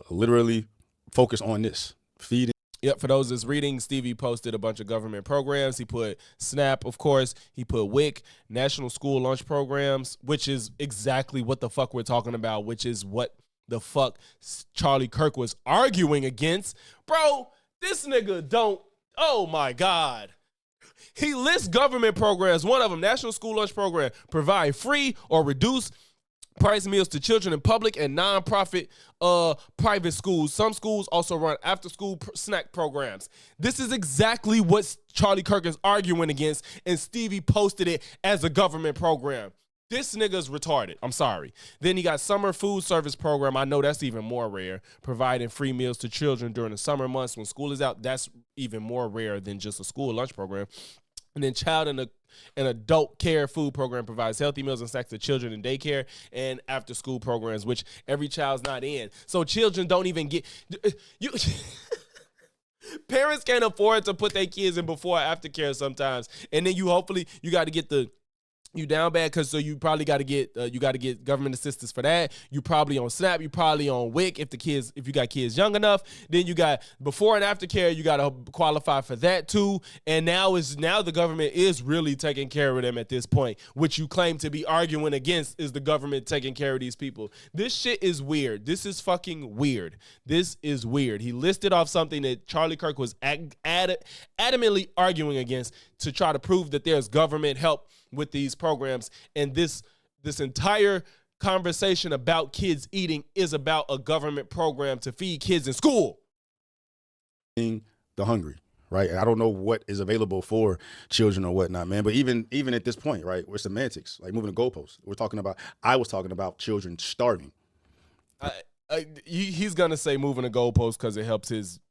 literally focus on this, feeding. Yep, for those that's reading, Stevie posted a bunch of government programs. He put SNAP, of course. He put WIC, National School Lunch Programs, which is exactly what the fuck we're talking about, which is what the fuck Charlie Kirk was arguing against. Bro, this nigga don't, oh my God. He lists government programs. One of them, National School Lunch Program, provide free or reduced price meals to children in public and nonprofit private schools. Some schools also run after-school snack programs. This is exactly what Charlie Kirk is arguing against, and Stevie posted it as a government program. This nigga's retarded. I'm sorry. Then he got summer food service program. I know that's even more rare. Providing free meals to children during the summer months when school is out. That's even more rare than just a school lunch program. And then child and adult care food program provides healthy meals and snacks to children in daycare and after school programs, which every child's not in. So children don't even get you. Parents can't afford to put their kids in before or after care sometimes, and then you got to get you down bad because so you probably got to get government assistance for that. You probably on SNAP, you probably on WIC if you got kids young enough. Then you got before and after care, you got to qualify for that too. And now the government is really taking care of them at this point, which you claim to be arguing against is the government taking care of these people. This shit is weird. This is fucking weird. This is weird. He listed off something that Charlie Kirk was adamantly arguing against to try to prove that there's government help with these programs, and this entire conversation about kids eating is about a government program to feed kids in school. The hungry, right? I don't know what is available for children or whatnot, man. But even at this point, right, we're semantics, like moving the goalposts. I was talking about children starving. He's gonna say moving the goalposts because it helps his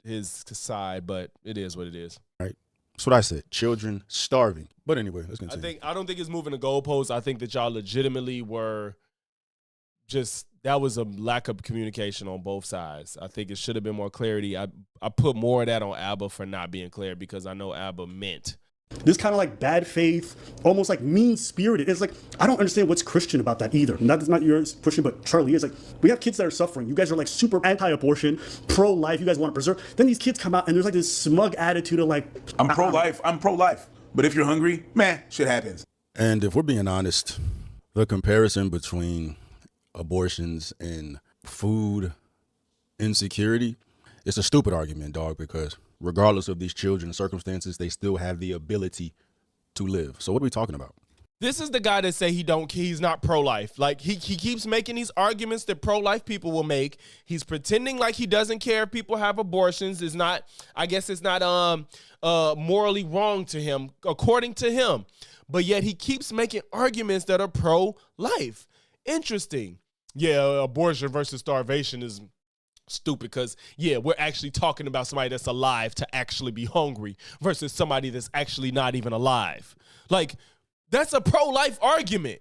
side, but it is what it is. Right. That's what I said. Children starving. But anyway, let's continue. I don't think it's moving the goalposts. I think that y'all legitimately were that was a lack of communication on both sides. I think it should have been more clarity. I put more of that on Abba for not being clear because I know Abba meant. This kind of like bad faith, almost like mean-spirited. It's like, I don't understand what's Christian about that either. That's not your Christian, but Charlie is like, we have kids that are suffering. You guys are like super anti-abortion, pro-life. You guys want to preserve. Then these kids come out and there's like this smug attitude of like, I'm pro-life. I'm pro-life. But if you're hungry, man, shit happens. And if we're being honest, the comparison between abortions and food insecurity, it's a stupid argument, dog, because regardless of these children's circumstances, they still have the ability to live. So what are we talking about? This is the guy that say he's not pro-life. Like he keeps making these arguments that pro-life people will make. He's pretending like he doesn't care if people have abortions. It's not morally wrong to him, according to him. But yet he keeps making arguments that are pro-life. Interesting. Yeah, abortion versus starvation is stupid because, yeah, we're actually talking about somebody that's alive to actually be hungry versus somebody that's actually not even alive. Like, that's a pro-life argument.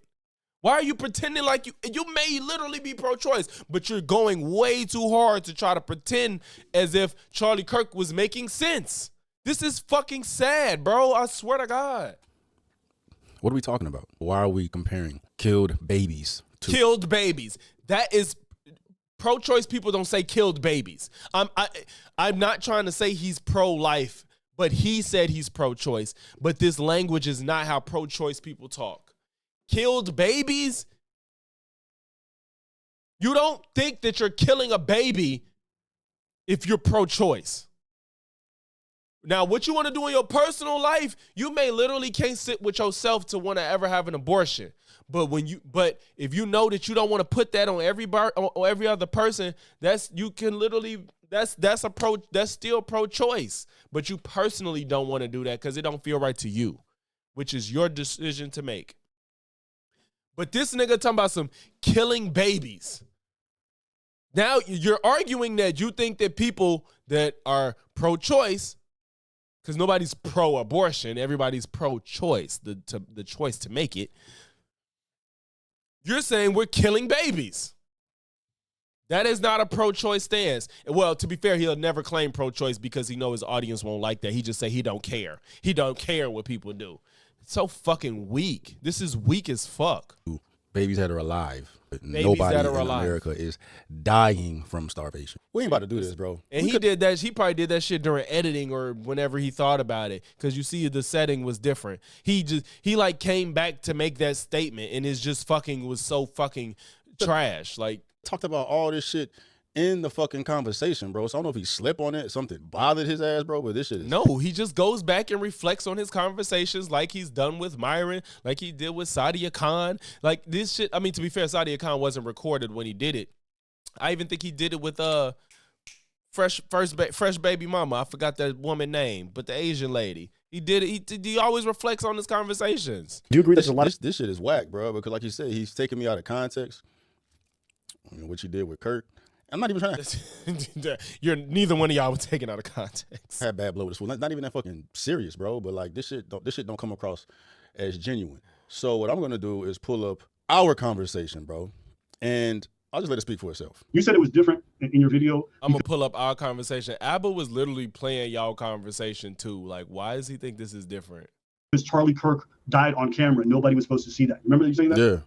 Why are you pretending like you may literally be pro-choice, but you're going way too hard to try to pretend as if Charlie Kirk was making sense. This is fucking sad, bro. I swear to God. What are we talking about? Why are we comparing killed babies to killed babies? That is pro-choice people don't say killed babies. I'm not trying to say he's pro-life, but he said he's pro-choice. But this language is not how pro-choice people talk. Killed babies? You don't think that you're killing a baby if you're pro-choice. Now, what you want to do in your personal life, you may literally can't sit with yourself to want to ever have an abortion. But if you know that you don't want to put that on every other person, that's still pro-choice. But you personally don't want to do that because it don't feel right to you, which is your decision to make. But this nigga talking about some killing babies. Now you're arguing that you think that people that are pro-choice, because nobody's pro-abortion, everybody's pro-choice, the choice to make it. You're saying we're killing babies. That is not a pro-choice stance. Well, to be fair, he'll never claim pro-choice because he knows his audience won't like that. He just say he don't care. He don't care what people do. It's so fucking weak. This is weak as fuck. Babies that are alive. But nobody in America is dying from starvation. We ain't about to do this, bro. And he did that. He probably did that shit during editing or whenever he thought about it. Because you see the setting was different. He like came back to make that statement and it's just fucking was so fucking trash. Like, talked about all this shit in the fucking conversation, bro. So I don't know if he slipped on it, something bothered his ass, bro, but this shit is... No, he just goes back and reflects on his conversations like he's done with Myron, like he did with Sadia Khan. Like this shit, I mean, to be fair, Sadia Khan wasn't recorded when he did it. I even think he did it with Fresh Baby Mama. I forgot that woman name, but the Asian lady. He did it. He always reflects on his conversations. Do you agree this shit is whack, bro? Because like you said, he's taking me out of context. I mean, what you did with Kirk. I'm not even trying to... Neither one of y'all was taken out of context. I had bad blood with this fool. Not even that fucking serious, bro. But like this shit don't come across as genuine. So what I'm gonna do is pull up our conversation, bro. And I'll just let it speak for itself. You said it was different in your video. I'm gonna pull up our conversation. Abba was literally playing y'all conversation too. Like, why does he think this is different? Because Charlie Kirk died on camera. Nobody was supposed to see that. Remember you saying that? Yeah.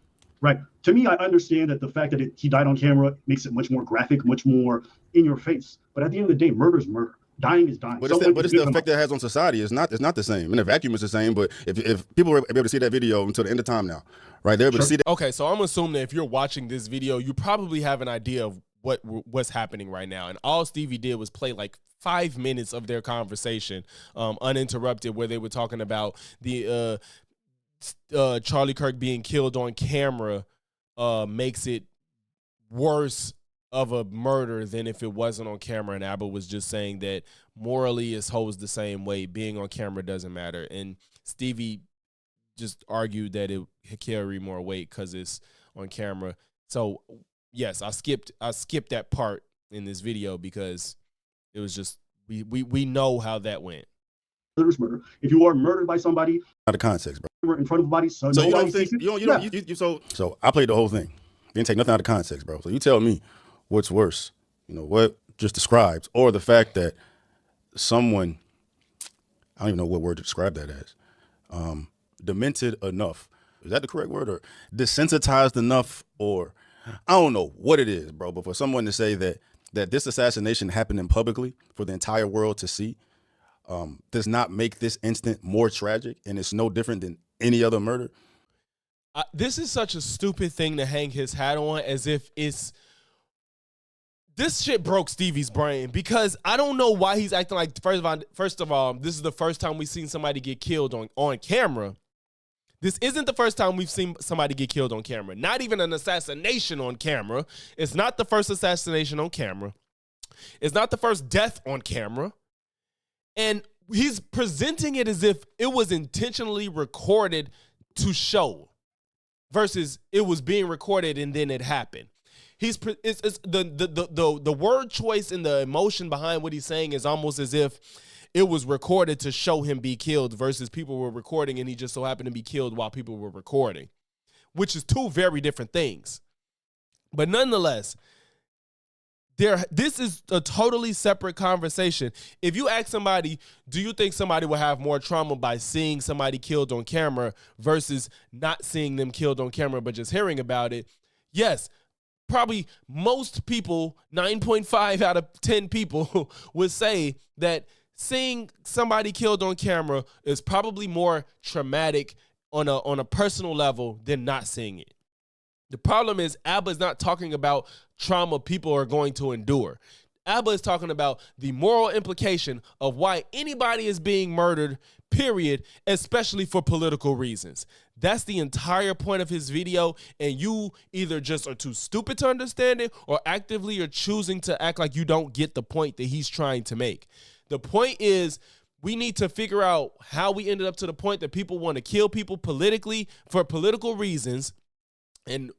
Right. To me, I understand that the fact that he died on camera makes it much more graphic, much more in your face. But at the end of the day, murder is murder. Dying is dying. But it's the effect that it has on society. It's not the same. In the vacuum, it's the same. But if people were able to see that video until the end of time now, right? They're able to see that. Okay, so I'm assuming that if you're watching this video, you probably have an idea of what's happening right now. And all Stevie did was play like 5 minutes of their conversation, uninterrupted, where they were talking about the Charlie Kirk being killed on camera makes it worse of a murder than if it wasn't on camera. And Abba was just saying that morally it holds the same way. Being on camera doesn't matter. And Stevie just argued that it carry more weight because it's on camera. So yes, I skipped that part in this video because it was just we know how that went. Murder. If you are murdered by somebody, Out of context, bro. in front of a body, so So you nobody don't think sees it? so I played the whole thing. Didn't take nothing out of context, bro. So you tell me what's worse, what just describes, or the fact that someone, I don't even know what word to describe that as, demented enough. Is that the correct word? Or desensitized enough, or I don't know what it is, bro. But for someone to say that this assassination happening publicly for the entire world to see does not make this incident more tragic, and it's no different than any other murder. This is such a stupid thing to hang his hat on, as if it's. This shit broke Stevie's brain, because I don't know why he's acting like, first of all, this is the first time we've seen somebody get killed on camera. This isn't the first time we've seen somebody get killed on camera. Not even an assassination on camera. It's not the first assassination on camera. It's not the first death on camera. And he's presenting it as if it was intentionally recorded to show, versus it was being recorded and then it happened. It's the word choice and the emotion behind what he's saying is almost as if it was recorded to show him be killed, versus people were recording and he just so happened to be killed while people were recording, which is two very different things. But nonetheless, this is a totally separate conversation. If you ask somebody, do you think somebody will have more trauma by seeing somebody killed on camera versus not seeing them killed on camera but just hearing about it? Yes. Probably most people, 9.5 out of 10 people would say that seeing somebody killed on camera is probably more traumatic on a personal level than not seeing it. The problem is Abba's not talking about trauma people are going to endure. Abba is talking about the moral implication of why anybody is being murdered, period, especially for political reasons. That's the entire point of his video, and you either just are too stupid to understand it or actively are choosing to act like you don't get the point that he's trying to make. The point is, we need to figure out how we ended up to the point that people want to kill people politically for political reasons, and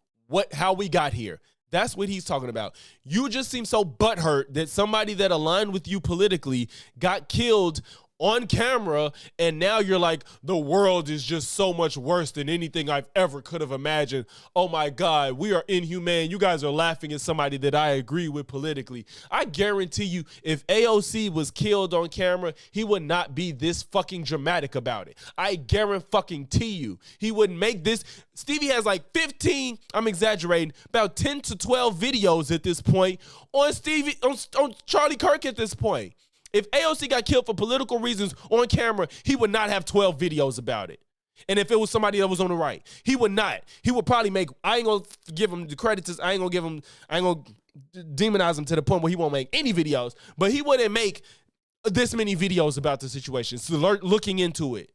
how we got here. That's what he's talking about. You just seem so butthurt that somebody that aligned with you politically got killed on camera, and now you're like, the world is just so much worse than anything I've ever could have imagined. Oh my God, we are inhumane. You guys are laughing at somebody that I agree with politically. I guarantee you, if AOC was killed on camera, he would not be this fucking dramatic about it. I guarantee you. He wouldn't make this. Stevie has like 15, I'm exaggerating, about 10 to 12 videos at this point on Charlie Kirk at this point. If AOC got killed for political reasons on camera, he would not have 12 videos about it. And if it was somebody that was on the right, he would not. He would probably make, I ain't going to give him the credit, I ain't going to demonize him to the point where he won't make any videos, but he wouldn't make this many videos about the situation, so looking into it.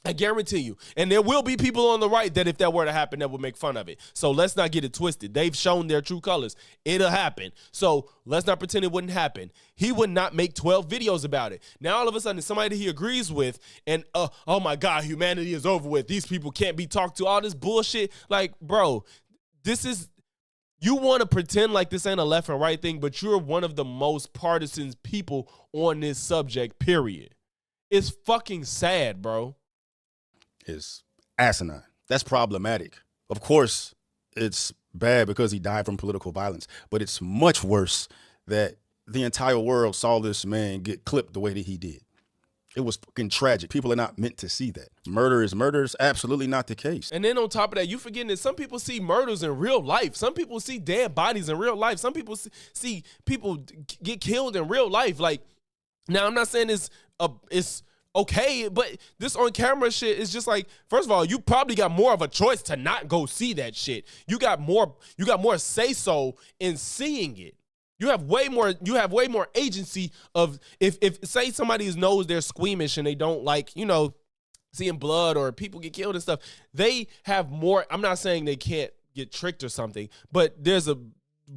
I guarantee you. And there will be people on the right that if that were to happen, that would make fun of it. So let's not get it twisted. They've shown their true colors. It'll happen. So let's not pretend it wouldn't happen. He would not make 12 videos about it. Now, all of a sudden, somebody that he agrees with, and oh my God, humanity is over with. These people can't be talked to. All this bullshit. Like, bro, you want to pretend like this ain't a left and right thing, but you're one of the most partisan people on this subject, period. It's fucking sad, bro. Is asinine. That's problematic. Of course, it's bad because he died from political violence, but it's much worse that the entire world saw this man get clipped the way that he did. It was fucking tragic. People are not meant to see that. Murder is murder. It's absolutely not the case. And then on top of that, you forgetting that some people see murders in real life. Some people see dead bodies in real life. Some people see people get killed in real life. Like, now I'm not saying it's okay, but this on camera shit is just like, first of all, you probably got more of a choice to not go see that shit. You got more say so in seeing it. You have way more agency of if say somebody knows they're squeamish and they don't like, seeing blood or people get killed and stuff. They have more. I'm not saying they can't get tricked or something, but there's a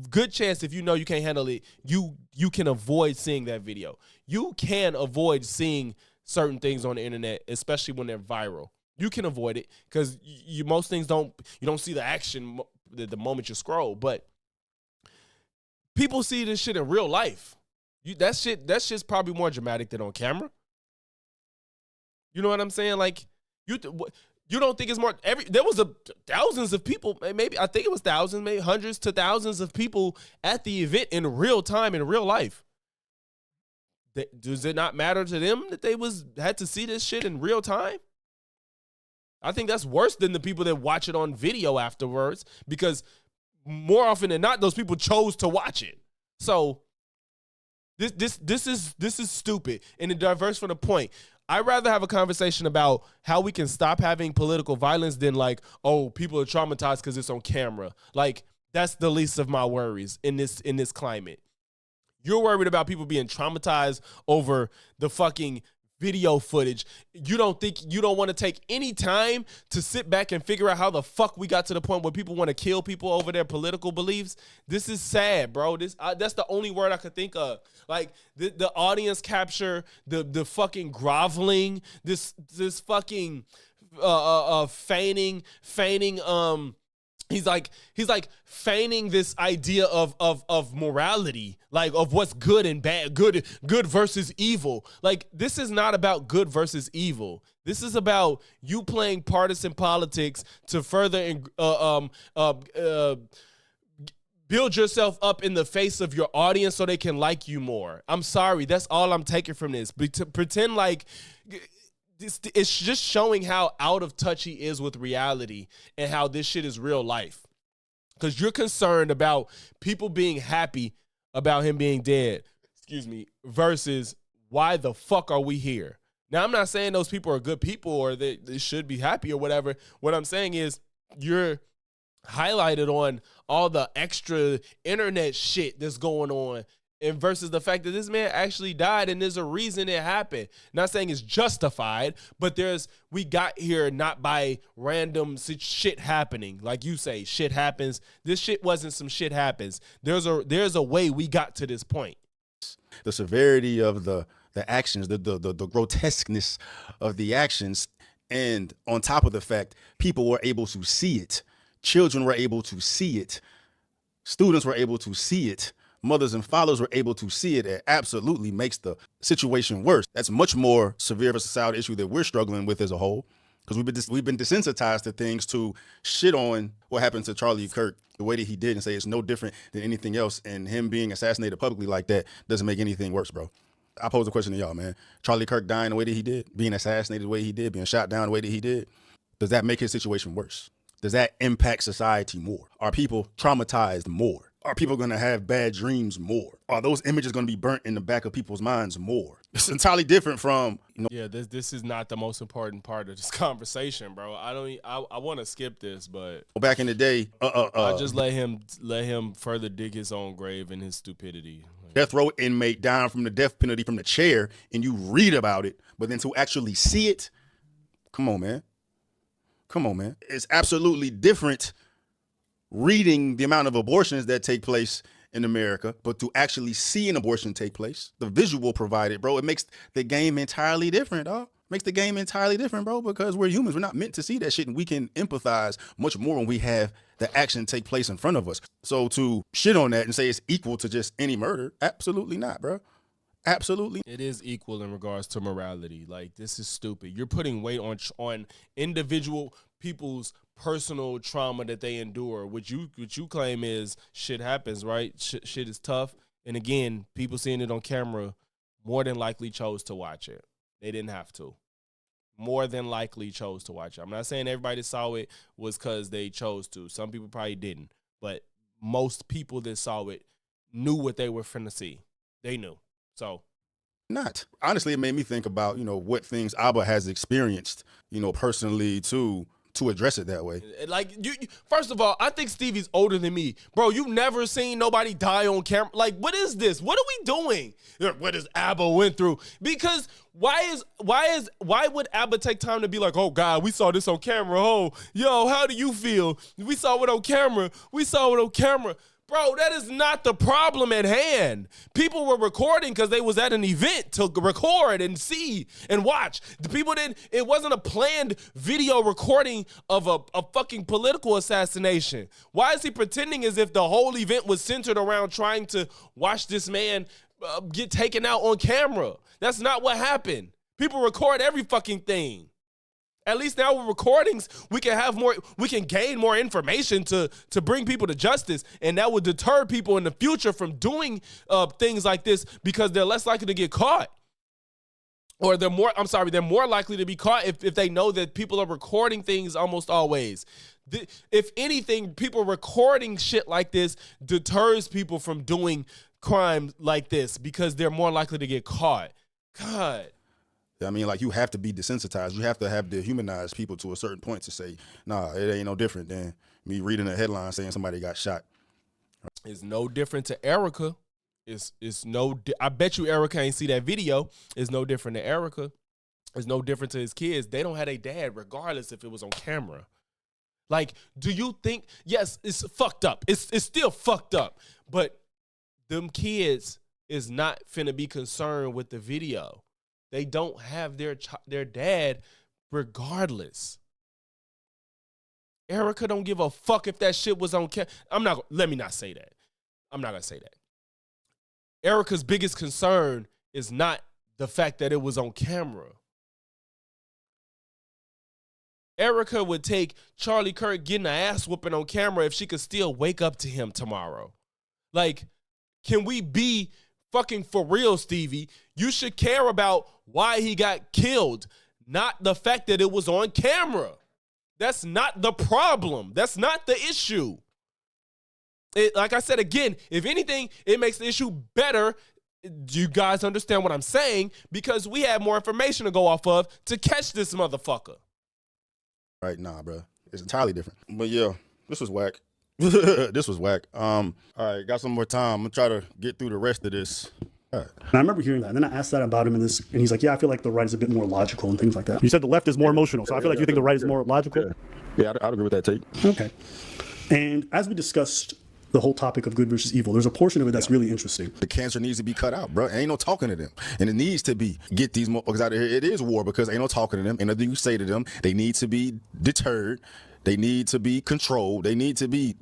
good chance if you know you can't handle it, you can avoid seeing that video. You can avoid seeing certain things on the internet, especially when they're viral. You can avoid it because most things you don't see the action the moment you scroll, but people see this shit in real life. That shit's probably more dramatic than on camera. You know what I'm saying? Like, you don't think it's more? There was thousands of people. Maybe I think it was thousands, maybe hundreds to thousands of people at the event in real time in real life. Does it not matter to them that they had to see this shit in real time? I think that's worse than the people that watch it on video afterwards, because more often than not, those people chose to watch it. So this is stupid, and it diverts from the point. I'd rather have a conversation about how we can stop having political violence than like, oh, people are traumatized because it's on camera. Like, that's the least of my worries in this climate. You're worried about people being traumatized over the fucking video footage. You don't want to take any time to sit back and figure out how the fuck we got to the point where people want to kill people over their political beliefs. This is sad, bro. That's the only word I could think of. Like the audience capture, the fucking groveling, this fucking feigning. He's like feigning this idea of morality, like of what's good and bad, good versus evil. Like, this is not about good versus evil. This is about you playing partisan politics to further build yourself up in the face of your audience so they can like you more. I'm sorry, that's all I'm taking from this. Pretend like it's just showing how out of touch he is with reality and how this shit is real life. Because you're concerned about people being happy about him being dead, versus why the fuck are we here? Now, I'm not saying those people are good people or they should be happy or whatever. What I'm saying is you're highlighted on all the extra internet shit that's going on, and versus the fact that this man actually died and there's a reason it happened. Not saying it's justified, but we got here not by random shit happening. Like you say, shit happens. This shit wasn't some shit happens. There's a way we got to this point. The severity of the actions, the grotesqueness of the actions, and on top of the fact, people were able to see it. Children were able to see it. Students were able to see it. Mothers and fathers were able to see it. It absolutely makes the situation worse. That's much more severe of a societal issue that we're struggling with as a whole, because we've been desensitized to things, to shit on what happened to Charlie Kirk the way that he did and say it's no different than anything else, and him being assassinated publicly like that doesn't make anything worse, bro. I pose a question to y'all, man. Charlie Kirk dying the way that he did, being assassinated the way he did, being shot down the way that he did, does that make his situation worse? Does that impact society more? Are people traumatized more? Are people going to have bad dreams more? Are those images going to be burnt in the back of people's minds more? It's entirely different from, Yeah, this is not the most important part of this conversation, bro. I want to skip this, but back in the day, I just let him further dig his own grave in his stupidity. Death row inmate down from the death penalty from the chair, and you read about it, but then to actually see it, come on, man. It's absolutely different reading the amount of abortions that take place in America, but to actually see an abortion take place, the visual provided, bro, it makes the game entirely different, dog. Makes the game entirely different, bro, because we're humans. We're not meant to see that shit, and we can empathize much more when we have the action take place in front of us. So to shit on that and say it's equal to just any murder, absolutely not, bro. Absolutely. It is equal in regards to morality. Like, this is stupid. You're putting weight on individual people's personal trauma that they endure. What you claim is shit happens, right? Shit is tough. And again, people seeing it on camera more than likely chose to watch it. They didn't have to. More than likely chose to watch it. I'm not saying everybody that saw it was because they chose to. Some people probably didn't. But most people that saw it knew what they were finna see. They knew. So. Not. Honestly, it made me think about, what things Abba has experienced, personally to address it that way. Like, you first of all, I think Stevie's older than me. Bro, you've never seen nobody die on camera. Like, what is this? What are we doing? What does Abba went through? Because why would Abba take time to be like, oh, God, we saw this on camera. Oh, yo, how do you feel? We saw it on camera. We saw it on camera. Bro, that is not the problem at hand. People were recording because they was at an event to record and see and watch. The people didn't, it wasn't a planned video recording of a fucking political assassination. Why is he pretending as if the whole event was centered around trying to watch this man get taken out on camera? That's not what happened. People record every fucking thing. At least now with recordings, we can gain more information to bring people to justice, and that would deter people in the future from doing things like this because they're less likely to get caught. Or they're more likely to be caught if they know that people are recording things almost always. If anything, people recording shit like this deters people from doing crime like this because they're more likely to get caught. God. I mean, like, you have to be desensitized. You have to have to humanize people to a certain point to say, nah, it ain't no different than me reading a headline saying somebody got shot. It's no different to Erica. I bet you Erica ain't see that video. It's no different to Erica. It's no different to his kids. They don't have a dad regardless if it was on camera. Like, do you think, yes, it's fucked up. It's still fucked up. But them kids is not finna be concerned with the video. They don't have their dad regardless. Erica don't give a fuck if that shit was on camera. Let me not say that. I'm not going to say that. Erica's biggest concern is not the fact that it was on camera. Erica would take Charlie Kirk getting an ass whooping on camera if she could still wake up to him tomorrow. Like, can we be fucking for real, Stevie? You should care about why he got killed, not the fact that it was on camera. That's not the problem. That's not the issue. Like I said, again, if anything, it makes the issue better. Do you guys understand what I'm saying? Because we have more information to go off of to catch this motherfucker. Right, nah, bro. It's entirely different. But yeah, this was whack. This was whack. All right, got some more time. I'm gonna try to get through the rest of this. All right. And I remember hearing that. And then I asked that about him in this, and he's like, yeah, I feel like the right is a bit more logical and things like that. You said the left is more emotional, so I feel like you think the right is more logical? Yeah, I'd agree with that take. Okay. And as we discussed the whole topic of good versus evil, there's a portion of it that's really interesting. The cancer needs to be cut out, bro. Ain't no talking to them. And it needs to be, get these motherfuckers out of here. It is war because ain't no talking to them. Ain't nothing you say to them. They need to be deterred. They need to be controlled. They need to be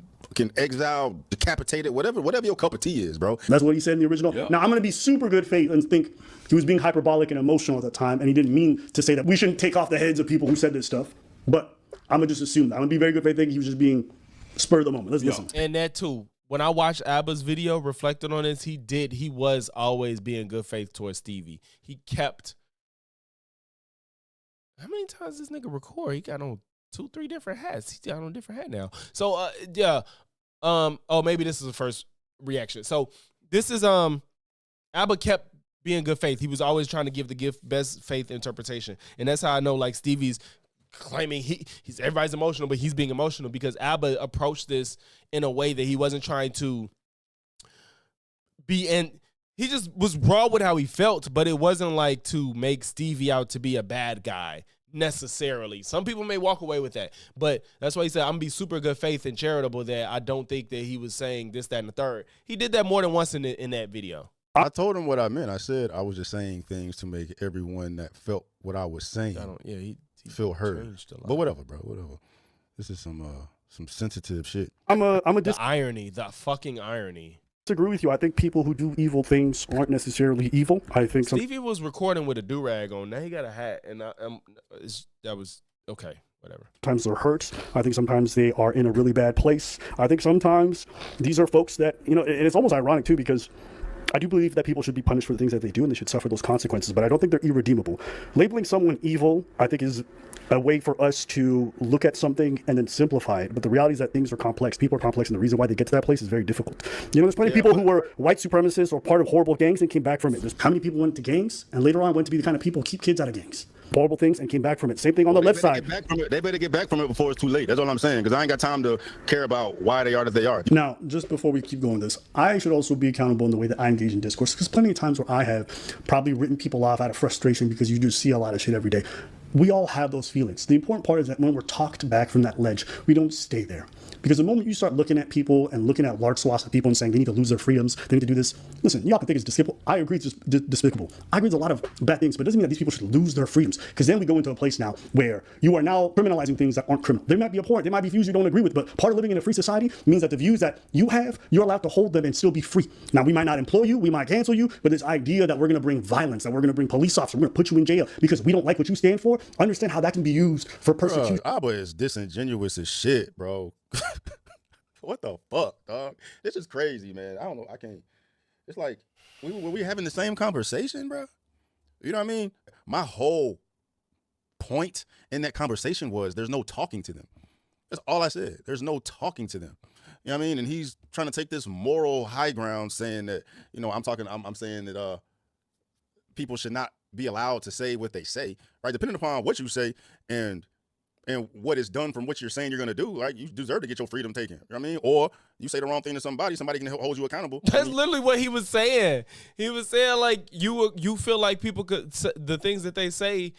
exiled, decapitated, whatever your cup of tea is, bro. That's what he said in the original. Yeah. Now, I'm going to be super good faith and think he was being hyperbolic and emotional at the time, and he didn't mean to say that we shouldn't take off the heads of people who said this stuff. But I'm going to just assume that. I'm going to be very good faith thinking he was just being spur of the moment. Let's listen. And that too. When I watched Abba's video, reflected on this, he was always being good faith towards Stevie. He kept, how many times this nigga record? He got on 2-3 different hats. He's got on a different hat now. So yeah. Oh, maybe this is the first reaction. So this is Abba kept being good faith. He was always trying to give the best faith interpretation. And that's how I know, like, Stevie's claiming he's everybody's emotional, but he's being emotional because Abba approached this in a way that he wasn't trying to be, and he just was raw with how he felt, but it wasn't like to make Stevie out to be a bad guy necessarily. Some people may walk away with that, but that's why he said, I'm gonna be super good faith and charitable, that I don't think that he was saying this, that, and the third. He did that more than once in that video. I told him what I meant. I said I was just saying things to make everyone that felt what I was saying he feel heard. But whatever, bro. Whatever. This is some sensitive shit. The irony, the fucking irony. Disagree with you. I think people who do evil things aren't necessarily evil. I think Stevie was recording with a do-rag on. Now he got a hat, and that was okay. whatever. Sometimes they're hurt. I think sometimes they are in a really bad place. I think sometimes these are folks that, and it's almost ironic too, because I do believe that people should be punished for the things that they do and they should suffer those consequences, but I don't think they're irredeemable. Labeling someone evil, I think, is a way for us to look at something and then simplify it. But the reality is that things are complex. People are complex, and the reason why they get to that place is very difficult. There's plenty of people who were white supremacists or part of horrible gangs and came back from it. There's how many people went to gangs and later on went to be the kind of people who keep kids out of gangs. Horrible things and came back from it. Same thing on the left side. They better get back from it before it's too late. That's all I'm saying, because I ain't got time to care about why they are that they are. Now, just before we keep going with this, I should also be accountable in the way that I engage in discourse, because plenty of times where I have probably written people off out of frustration because you just see a lot of shit every day. We all have those feelings. The important part is that when we're talked back from that ledge, we don't stay there. Because the moment you start looking at people and looking at large swaths of people and saying they need to lose their freedoms, they need to do this, listen, y'all can think it's despicable. I agree it's despicable. I agree with a lot of bad things, but it doesn't mean that these people should lose their freedoms. Because then we go into a place now where you are now criminalizing things that aren't criminal. They might be abhorrent, they might be views you don't agree with, but part of living in a free society means that the views that you have, you're allowed to hold them and still be free. Now, we might not employ you, we might cancel you, but this idea that we're going to bring violence, that we're going to bring police officers, we're going to put you in jail because we don't like what you stand for, understand how that can be used for persecution. Abba is disingenuous as shit, bro. What the fuck, dog? This is crazy, man. I don't know. I can't. It's like, were we having the same conversation, bro? You know what I mean? My whole point in that conversation was there's no talking to them. That's all I said. There's no talking to them. You know what I mean? And he's trying to take this moral high ground saying that, I'm saying that people should not be allowed to say what they say, right? Depending upon what you say and what is done from what you're saying you're going to do, right? You deserve to get your freedom taken. You know what I mean? Or you say the wrong thing to somebody can hold you accountable. That's literally what he was saying. He was saying, like, you feel like people could, the things that they say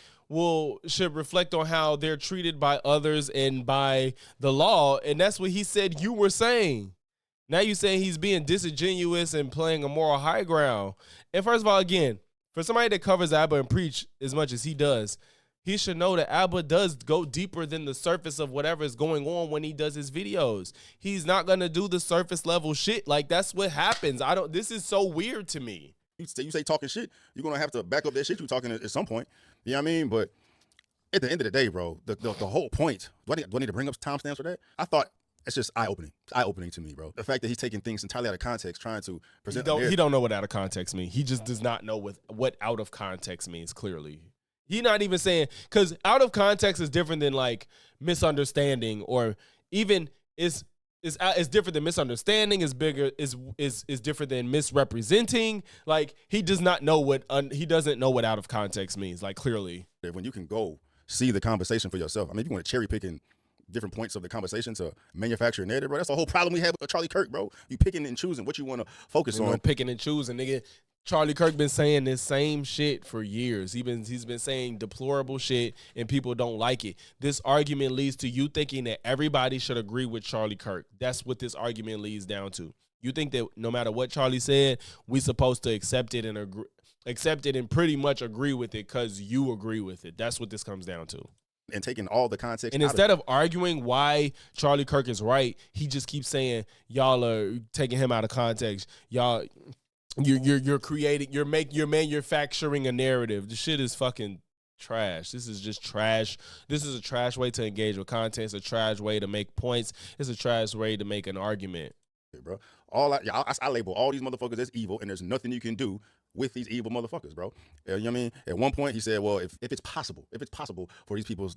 should reflect on how they're treated by others and by the law. And that's what he said you were saying. Now you're saying he's being disingenuous and playing a moral high ground. And first of all, again, for somebody that covers Abba and Preach as much as he does, he should know that Abba does go deeper than the surface of whatever is going on when he does his videos. He's not going to do the surface level shit. Like, that's what happens. This is so weird to me. You say talking shit, you're going to have to back up that shit you're talking at some point. You know what I mean? But at the end of the day, bro, the whole point, do I need to bring up timestamps for that? I thought it's just eye-opening. It's eye-opening to me, bro. The fact that he's taking things entirely out of context, trying to present He don't know what out of context means. He just does not know what out of context means, clearly. He's not even saying, because out of context is different than like misunderstanding, or even is different than misunderstanding, is different than misrepresenting. Like, he does not know he doesn't know what out of context means, like, clearly. When you can go see the conversation for yourself. I mean, if you want to cherry picking different points of the conversation to manufacture a narrative, bro, that's the whole problem we have with Charlie Kirk, bro. You picking and choosing what you want to focus on. Picking and choosing, nigga. Charlie Kirk been saying this same shit for years. He's been saying deplorable shit, and people don't like it. This argument leads to you thinking that everybody should agree with Charlie Kirk. That's what this argument leads down to. You think that no matter what Charlie said, we supposed to accept it and pretty much agree with it because you agree with it. That's what this comes down to. And taking all the context. And instead of arguing why Charlie Kirk is right, he just keeps saying y'all are taking him out of context. Y'all. You're manufacturing a narrative. This shit is fucking trash. This is just trash. This is a trash way to engage with content. It's a trash way to make points. It's a trash way to make an argument. Bro, I label all these motherfuckers as evil, and there's nothing you can do with these evil motherfuckers, bro. You know what I mean? At one point, he said, well, if it's possible for these people's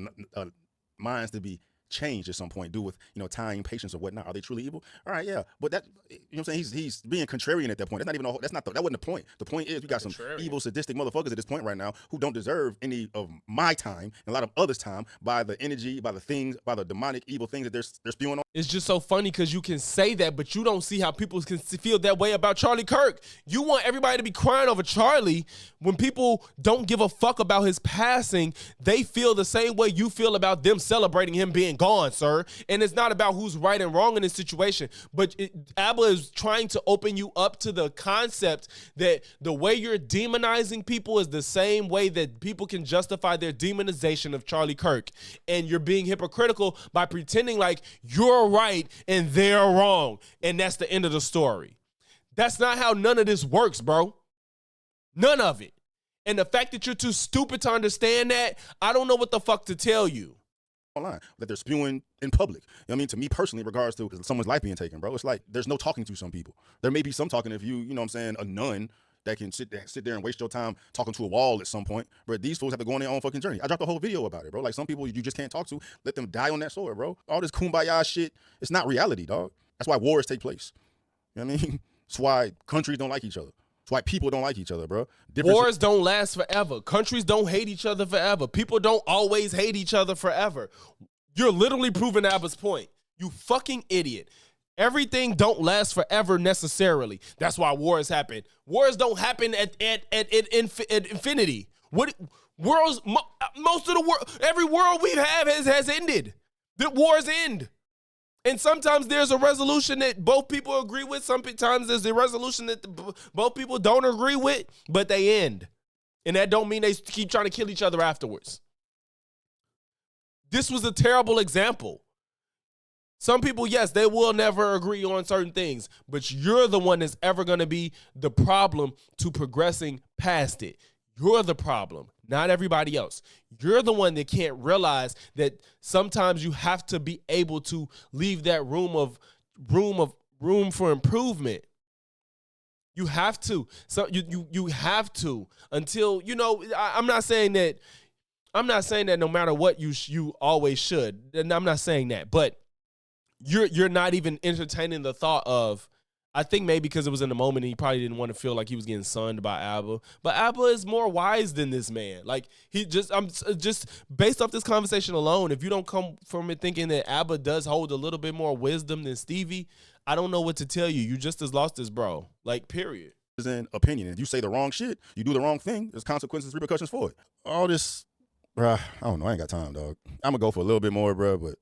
minds to be changed at some point, do with time, patience, or whatnot. Are they truly evil? All right, yeah, but that, what I'm saying, he's being contrarian at that point. That wasn't the point. The point is we got some evil, sadistic motherfuckers at this point right now who don't deserve any of my time and a lot of others' time by the energy, by the things, by the demonic evil things that they're spewing on. It's just so funny because you can say that, but you don't see how people can feel that way about Charlie Kirk. You want everybody to be crying over Charlie. When people don't give a fuck about his passing, they feel the same way you feel about them celebrating him being gone, sir. And it's not about who's right and wrong in this situation, but Abba is trying to open you up to the concept that the way you're demonizing people is the same way that people can justify their demonization of Charlie Kirk. And you're being hypocritical by pretending like you're right and they're wrong, and that's the end of the story. That's not how none of this works, bro. None of it. And the fact that you're too stupid to understand that, I don't know what the fuck to tell you. online that they're spewing in public. You know what I mean? To me personally, in regards to someone's life being taken, bro, it's like there's no talking to some people. There may be some talking if you know what I'm saying, a nun that can sit there and waste your time talking to a wall at some point. But these fools have to go on their own fucking journey. I dropped a whole video about it, bro. Like some people you just can't talk to. Let them die on that sword, bro. All this kumbaya shit, it's not reality, dog. That's why wars take place. You know what I mean? That's why countries don't like each other. That's why people don't like each other, bro. Wars don't last forever. Countries don't hate each other forever. People don't always hate each other forever. You're literally proving Abba's point. You fucking idiot. Everything don't last forever necessarily. That's why wars happen. Wars don't happen at infinity. What worlds? Most of the world, every world we've had has ended. The wars end. And sometimes there's a resolution that both people agree with. Sometimes there's a resolution that both people don't agree with, but they end. And that don't mean they keep trying to kill each other afterwards. This was a terrible example. Some people, yes, they will never agree on certain things, but you're the one that's ever going to be the problem to progressing past it. You're the problem, not everybody else. You're the one that can't realize that sometimes you have to be able to leave that room for improvement. You have to. So you have to until, you know, I'm not saying that no matter what you always should. And I'm not saying that, but you're not even entertaining the thought of, I think maybe because it was in the moment, he probably didn't want to feel like he was getting sunned by Abba. But Abba is more wise than this man. Like I'm just based off this conversation alone, if you don't come from it thinking that Abba does hold a little bit more wisdom than Stevie, I don't know what to tell you. You just as lost as bro. Like, period. Is an opinion. If you say the wrong shit, you do the wrong thing, there's consequences, repercussions for it. All this, bruh, I don't know. I ain't got time, dog. I'm gonna go for a little bit more, bruh, but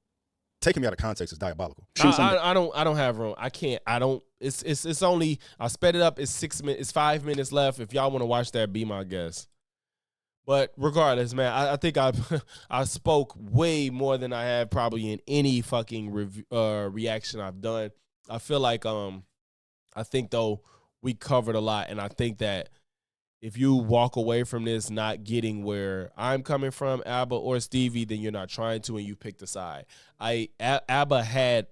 taking me out of context is diabolical. I don't have room. I can't. I don't. It's only. I sped it up. It's 6 minutes. It's 5 minutes left. If y'all want to watch that, be my guest. But regardless, man, I think I spoke way more than I have probably in any fucking reaction I've done. I feel like I think though we covered a lot, and I think that if you walk away from this not getting where I'm coming from, Abba or Stevie, then you're not trying to, and you picked a side. Abba had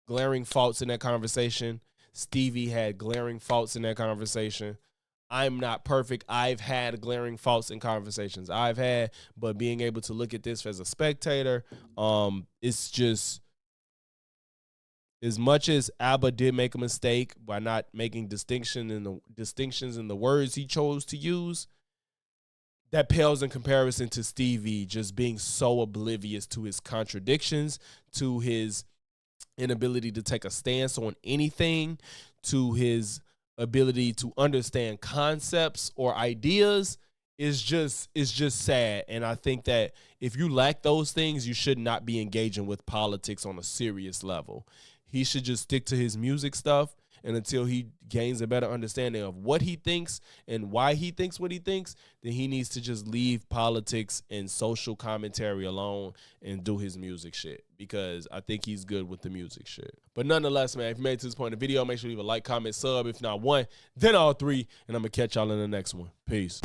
glaring faults in that conversation. Stevie had glaring faults in that conversation. I'm not perfect. I've had glaring faults in conversations but being able to look at this as a spectator, it's just, as much as Abba did make a mistake by not making distinctions in the words he chose to use, that pales in comparison to Stevie just being so oblivious to his contradictions, to his inability to take a stance on anything, to his ability to understand concepts or ideas. Is just sad. And I think that if you lack those things, you should not be engaging with politics on a serious level. He should just stick to his music stuff, and until he gains a better understanding of what he thinks and why he thinks what he thinks, then he needs to just leave politics and social commentary alone and do his music shit, because I think he's good with the music shit. But nonetheless, man, if you made it to this point in the video, make sure you leave a like, comment, sub. If not one, then all three, and I'm going to catch y'all in the next one. Peace.